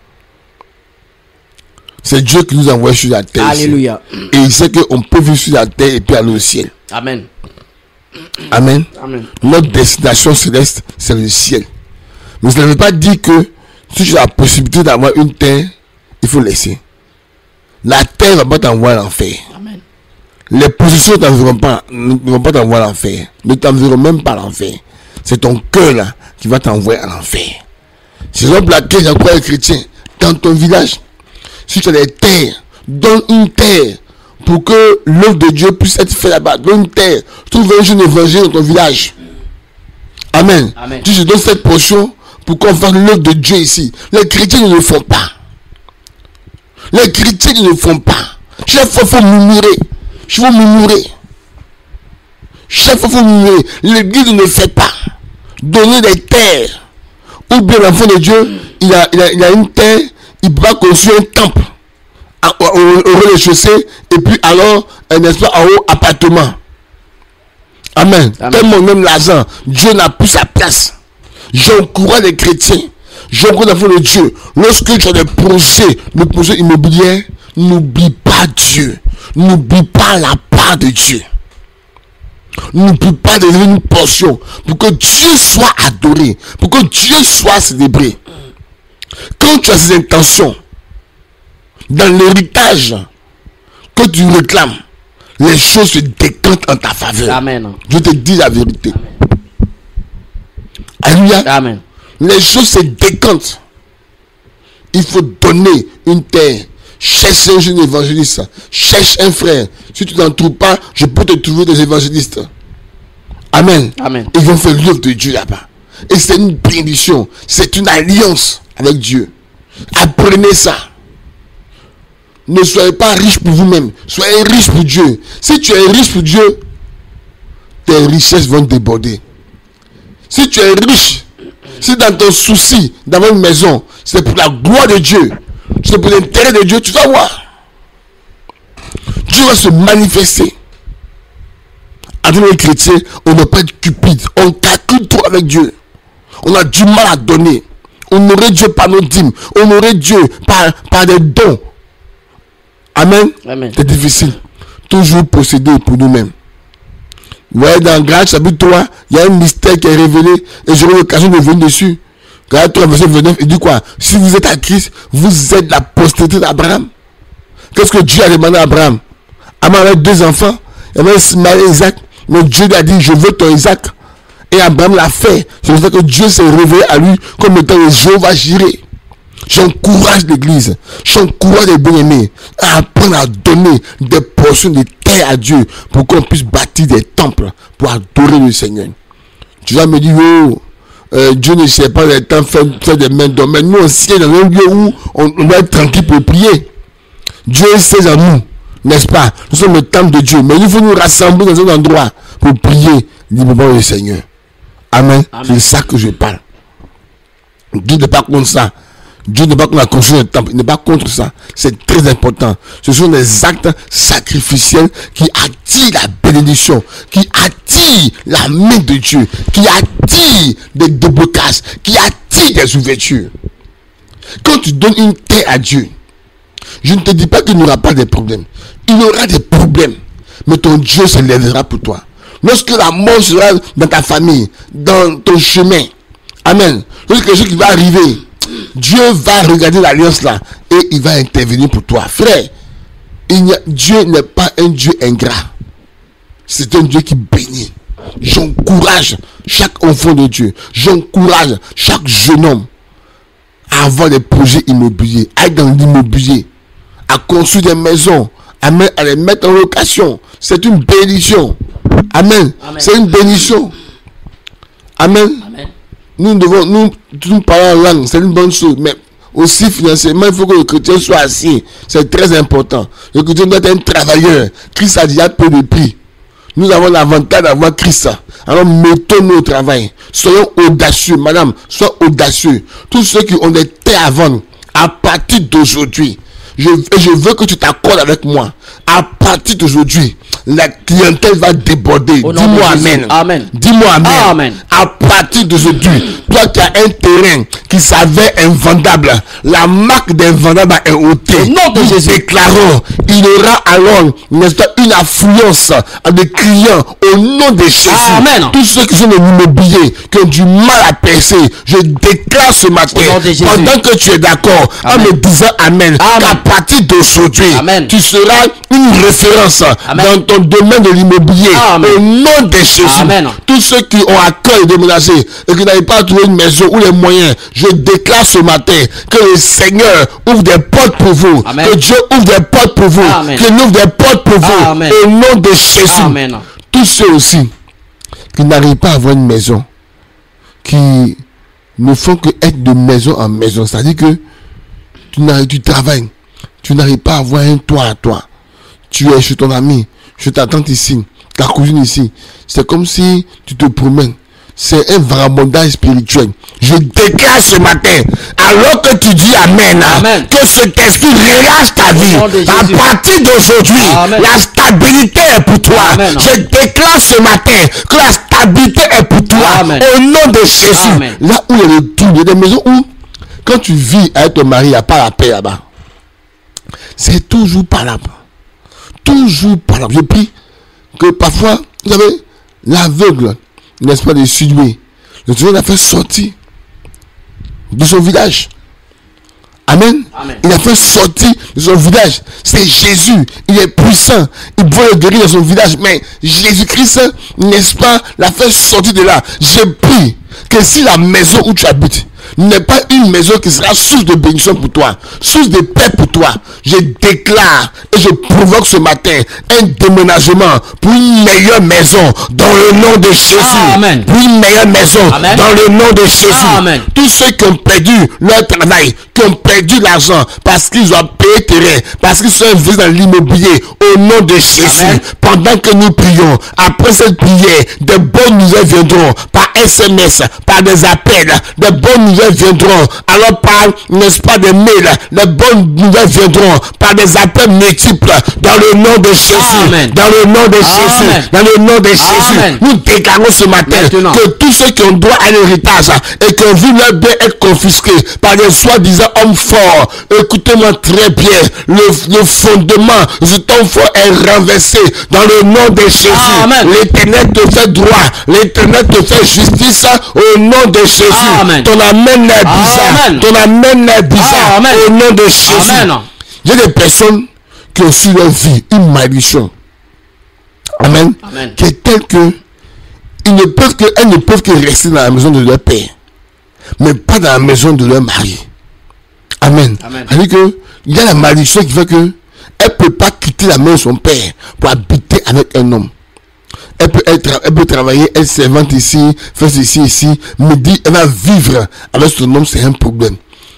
C'est Dieu qui nous envoie sur la terre. Alléluia. Ici. Et il sait qu'on peut vivre sur la terre et puis aller au ciel. Amen. Amen. Amen. Notre destination céleste, c'est le ciel. Mais ça ne veut pas dire que si tu as la possibilité d'avoir une terre, il faut laisser. La terre ne va pas t'envoyer à l'enfer. Amen. Les positions ne vont pas t'envoyer à l'enfer. Ne t'enverront même pas à l'enfer. C'est ton cœur là qui va t'envoyer à l'enfer. C'est pour laquelle j'encourage les chrétiens dans ton village. Si tu as des terres, donne une terre pour que l'œuvre de Dieu puisse être faite là-bas. Donne une terre. Trouve un jeune évangile dans ton village. Amen. Amen. Tu te donnes cette portion pour qu'on fasse l'œuvre de Dieu ici. Les chrétiens ne le font pas. Les chrétiens ne le font pas. Chaque fois, il faut murmurer. Il faut murmurer. Chaque fois, il faut murmurer. L'église ne le fait pas. Donner des terres. Ou bien l'enfant de Dieu, il a une terre, il va construire un temple au rez-de-chaussée, et puis alors, n'est-ce pas, en haut, appartement. Amen. Tellement on aime l'argent, Dieu n'a plus sa place. J'encourage les chrétiens, j'encourage l'enfant de Dieu. Lorsque tu as des projets immobiliers, n'oublie pas Dieu. N'oublie pas la part de Dieu. N'oublie pas de donner une portion pour que Dieu soit adoré, pour que Dieu soit célébré. Quand tu as ces intentions dans l'héritage que tu réclames, les choses se décantent en ta faveur. Amen. Je te dis la vérité. Alléluia. Amen. Les choses se décantent. Il faut donner une terre. Cherche un jeune évangéliste. Cherche un frère. Si tu n'en trouves pas, je peux te trouver des évangélistes. Amen. Amen. Ils vont faire l'œuvre de Dieu là-bas. Et c'est une bénédiction. C'est une alliance avec Dieu. Apprenez ça. Ne soyez pas riche pour vous-même. Soyez riche pour Dieu. Si tu es riche pour Dieu, tes richesses vont déborder. Si tu es riche, si dans ton souci, dans une maison, c'est pour la gloire de Dieu, c'est pour l'intérêt de Dieu, tu vas voir. Dieu va se manifester. En tant que chrétien, on ne peut pas être cupide. On calcule trop avec Dieu. On a du mal à donner. On aurait Dieu par nos dîmes. On aurait Dieu par des dons. Amen. Amen. C'est difficile. Toujours posséder pour nous-mêmes. Vous voyez, dans Galates chapitre 3, il y a un mystère qui est révélé et j'aurai l'occasion de venir dessus. Galates 3, verset 29, il dit quoi? Si vous êtes à Christ, vous êtes la postérité d'Abraham. Qu'est-ce que Dieu a demandé à Abraham? Abraham avait 2 enfants. Il avait Ismaël et Isaac. Mais Dieu lui a dit, je veux ton Isaac. Et Abraham l'a fait. C'est pour ça que Dieu s'est révélé à lui comme étant le Jéhovah Jireh. J'encourage l'église, j'encourage les bien-aimés à apprendre à donner des portions de terre à Dieu pour qu'on puisse bâtir des temples pour adorer le Seigneur. Tu vas me dire, oh, Dieu ne sait pas le temps faire des mains d'homme. Mais nous aussi, dans un lieu où on doit être tranquille pour prier. Dieu sait en nous, n'est-ce pas? Nous sommes le temple de Dieu. Mais il faut nous rassembler dans un endroit pour prier librement le Seigneur. Amen. C'est de ça que je parle. Dieu n'est pas contre ça. Dieu n'est pas contre la construction du temple. Il n'est pas contre ça. C'est très important. Ce sont des actes sacrificiels qui attirent la bénédiction, qui attirent la main de Dieu, qui attirent des déblocages, qui attirent des ouvertures. Quand tu donnes une terre à Dieu, je ne te dis pas qu'il n'y aura pas de problèmes. Il y aura des problèmes. Mais ton Dieu se lèvera pour toi. Lorsque la mort sera dans ta famille, dans ton chemin, amen. Lorsque quelque chose qui va arriver, Dieu va regarder l'alliance là et il va intervenir pour toi. Frère, Dieu n'est pas un Dieu ingrat. C'est un Dieu qui bénit. J'encourage chaque enfant de Dieu. J'encourage chaque jeune homme à avoir des projets immobiliers, à être dans l'immobilier, à construire des maisons, à les mettre en location. C'est une bénédiction. Amen. C'est une bénédiction. Amen. Nous parlons en langue, c'est une bonne chose. Mais aussi financièrement, il faut que le chrétien soit assis. C'est très important. Le chrétien doit être un travailleur. Christ a déjà payé le prix. Nous avons l'avantage d'avoir Christ. Alors mettons-nous au travail. Soyons audacieux, madame. Sois audacieux. Tous ceux qui ont des terres à vendre, à partir d'aujourd'hui, je veux que tu t'accordes avec moi. À partir d'aujourd'hui, la clientèle va déborder. Dis-moi amen. Amen. Dis-moi amen. Amen. À partir d'aujourd'hui, toi qui as un terrain qui s'avère invendable, la marque d'invendable est ôtée. Nous déclarons, il y aura alors, n'est-ce pas, une affluence des clients au nom de Jésus. Amen. Tous ceux qui sont dans l'immobilier, qui ont du mal à percer, je déclare ce matin, pendant que tu es d'accord, en me disant amen, qu'à partir d'aujourd'hui, tu seras une référence dans ton domaine de l'immobilier au nom de Jésus. Amen. Tous ceux qui ont à cœur de déménager et qui n'arrivent pas à trouver une maison ou les moyens, je déclare ce matin que le Seigneur ouvre des portes pour vous. Amen. Que Dieu ouvre des portes pour vous. Qu'il ouvre des portes pour vous. Amen. Au nom de Jésus. Amen. Tous ceux aussi qui n'arrivent pas à avoir une maison, qui ne font que être de maison en maison, c'est-à-dire que tu travailles, tu n'arrives pas à avoir un toit à toi. Tu es chez ton ami, chez ta tante ici, ta cousine ici. C'est comme si tu te promènes. C'est un vagabondage spirituel. Je déclare ce matin, alors que tu dis amen, que cet esprit relâche ta vie. À partir d'aujourd'hui, la stabilité est pour toi. Amen. Je déclare ce matin que la stabilité est pour toi. Amen. Au nom de Jésus. Amen. Là où il y a le tout, il y a des maisons où, quand tu vis avec ton mari, il n'y a pas la paix là-bas. C'est toujours par là. Toujours par là. Je prie que parfois, vous savez, l'aveugle, n'est-ce pas, de Sudoué, le Seigneur l'a fait sortir de son village. Amen. Il a fait sortir de son village. C'est Jésus. Il est puissant. Il peut le guérir dans son village. Mais Jésus-Christ, n'est-ce pas, l'a fait sortir de là. Je prie que si la maison où tu habites n'est pas une maison qui sera source de bénédiction pour toi, source de paix pour toi, je déclare et je provoque ce matin un déménagement pour une meilleure maison dans le nom de Jésus. Amen. Pour une meilleure maison dans le nom de Jésus. Amen. Tous ceux qui ont perdu leur travail, qui ont perdu l'argent parce qu'ils ont payé terrain, parce qu'ils sont investis dans l'immobilier, au nom de Jésus, Amen. pendant que nous prions, après cette prière, de bonnes nouvelles viendront par SMS, par des appels, de bonnes nouvelles viendront, alors par, n'est-ce pas, des mails, de bonnes nouvelles viendront par des appels multiples, dans le nom de Jésus. Amen. Dans le nom de Jésus. Amen. Dans le nom de Jésus. Amen. Nous déclarons ce matin Maintenant. que tous ceux qui ont droit à l'héritage et qui ont vu leur bien être confisqués par des soi-disant hommes forts, écoutez-moi très bien, le fondement de cet homme fort est renversé dans le nom de Jésus. Amen. L'Éternel te fait droit, l'Éternel te fait justice au nom de Jésus. Amen. Ton amen est bizarre. Amen. Ton amen est bizarre Amen. au nom de Jésus. Amen. Il y a des personnes qui ont sur leur vie une malédiction. Amen. Amen. Qui est telle que elles ne peuvent que rester dans la maison de leur père, mais pas dans la maison de leur mari. Amen. Amen. C'est-à-dire que il y a la malédiction qui fait que elle peut pas quitter la maison de son père pour habiter avec un homme. Elle peut travailler, être servante ici, faire ceci ici, mais dit elle va vivre avec son homme, c'est un problème.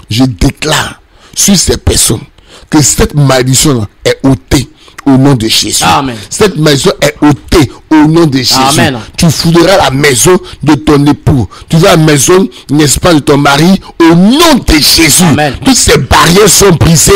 Je déclare sur ces personnes que cette malédiction est ôtée au nom de Jésus. Amen. Cette maison est ôtée au nom de Jésus. Amen. Tu fouleras la maison de ton époux. Tu vas la maison, n'est-ce pas, de ton mari au nom de Jésus. Amen. Toutes ces barrières sont brisées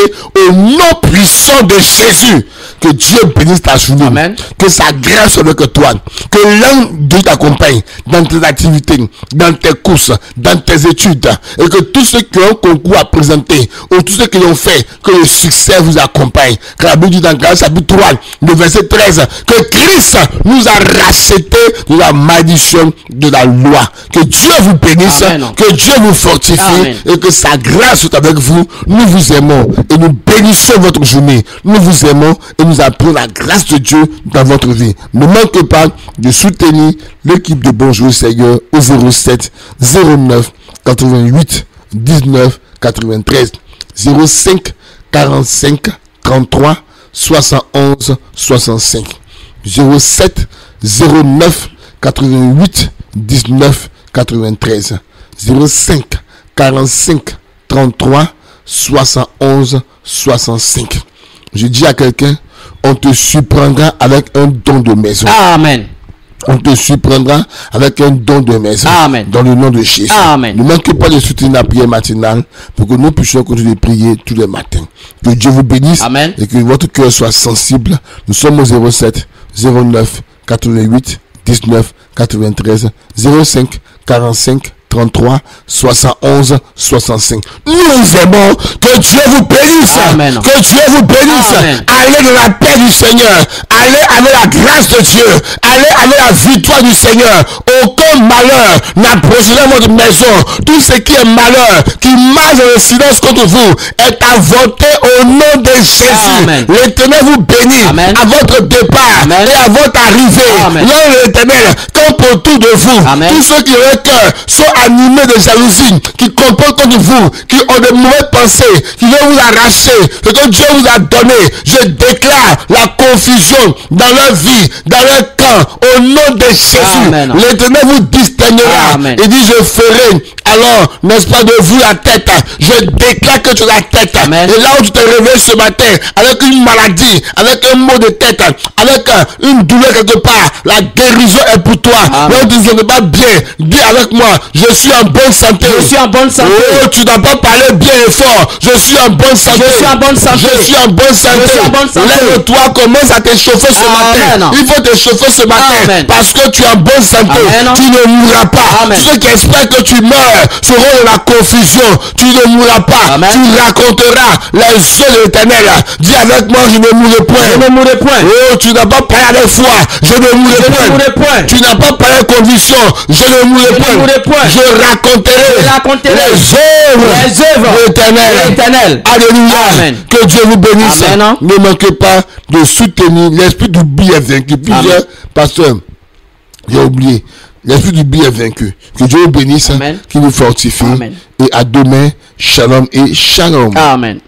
au nom puissant de Jésus. Que Dieu bénisse ta journée. Amen. Que sa grâce soit avec toi. Que l'un de t'accompagne dans tes activités, dans tes courses, dans tes études. Et que tous ceux qui ont un concours à présenter, ou tous ceux qui l'ont fait, que le succès vous accompagne. Car la Bible dit dans Galates chapitre 3, le verset 13, que Christ nous a rachetés de la malédiction de la loi. Que Dieu vous bénisse. Amen. Que Dieu vous fortifie. Amen. Et que sa grâce soit avec vous. Nous vous aimons et nous bénissons votre journée. Nous vous aimons et nous appelons la grâce de Dieu dans votre vie. Ne manquez pas de soutenir l'équipe de Bonjour Seigneur au 07 09 88 19 93 05 45 33 71 65 07 09 88 19 93. 05 45 33 71 65. Je dis à quelqu'un, on te surprendra avec un don de maison. Amen. On te surprendra avec un don de maison. Amen. Dans le nom de Jésus. Amen. Ne manquez pas de soutenir la prière matinale pour que nous puissions continuer de prier tous les matins. Que Dieu vous bénisse. Amen. Et que votre cœur soit sensible. Nous sommes au 07 09 88 19 93 05 45 33 71 65. Nous aimons. Que Dieu vous bénisse. Amen. Que Dieu vous bénisse. Amen. Allez dans la paix du Seigneur. Allez avec la grâce de Dieu. Allez avec la victoire du Seigneur. Aucun malheur n'approchera votre maison. Tout ce qui est malheur, qui marche dans le silence contre vous, est avorté au nom de Jésus. Amen. L'Éternel vous bénit. Amen. À votre départ. Amen. Et à votre arrivée. Amen. L'ange de l'Éternel campe autour de vous. Amen. Tous ceux qui ont un cœur sont animés de jalousie, qui comportent contre vous, qui ont de mauvaises pensées, qui veulent vous arracher ce que Dieu vous a donné. Je déclare la confusion dans leur vie, dans leur camp, au nom de Jésus. Amen. L'Éternel vous distinguera. Amen. Il dit, je ferai alors, n'est-ce pas, de vous la tête. Je déclare que tu as la tête. Amen. Et là où tu te réveilles ce matin, avec une maladie, avec un mot de tête, avec une douleur quelque part, la guérison est pour toi. Amen. Là où tu ne sens pas bien, dis avec moi, je suis en bonne santé. Je suis en bonne santé. Oh, tu n'as pas parlé bien et fort. Je suis en bonne santé. Je suis en bonne santé. Je suis en bonne santé. Je suis en bonne santé. Lève-toi, commence à t'échauffer ce Amen. matin. Il faut t'échauffer ce matin. Amen. Parce que tu es en bonne santé. Amen. Tu ne mourras pas. Amen. Ceux qui espèrent que tu meurs seront dans la confusion. Tu ne mourras pas. Amen. Tu raconteras les œuvres de l'Éternel. Dis avec moi, je ne mourrai point. Je ne mourrai point. Oh, tu n'as pas parlé avec foi. Je ne mourrai Je point. ne mourrai point. Tu n'as pas parlé avec conviction. Je ne mourrai Je ne point. mourrai point. Je raconterai, Je raconterai les œuvres de l'Éternel. Alléluia. Amen. Que Dieu vous bénisse. Amen. Ne manquez pas de soutenir l'esprit d'oubli est vaincu. Plusieurs pasteurs, j'ai oublié. L'esprit d'oubli est vaincu. Que Dieu vous bénisse. Amen. Qu'il vous fortifie. Amen. Et à demain. Shalom et shalom. Amen.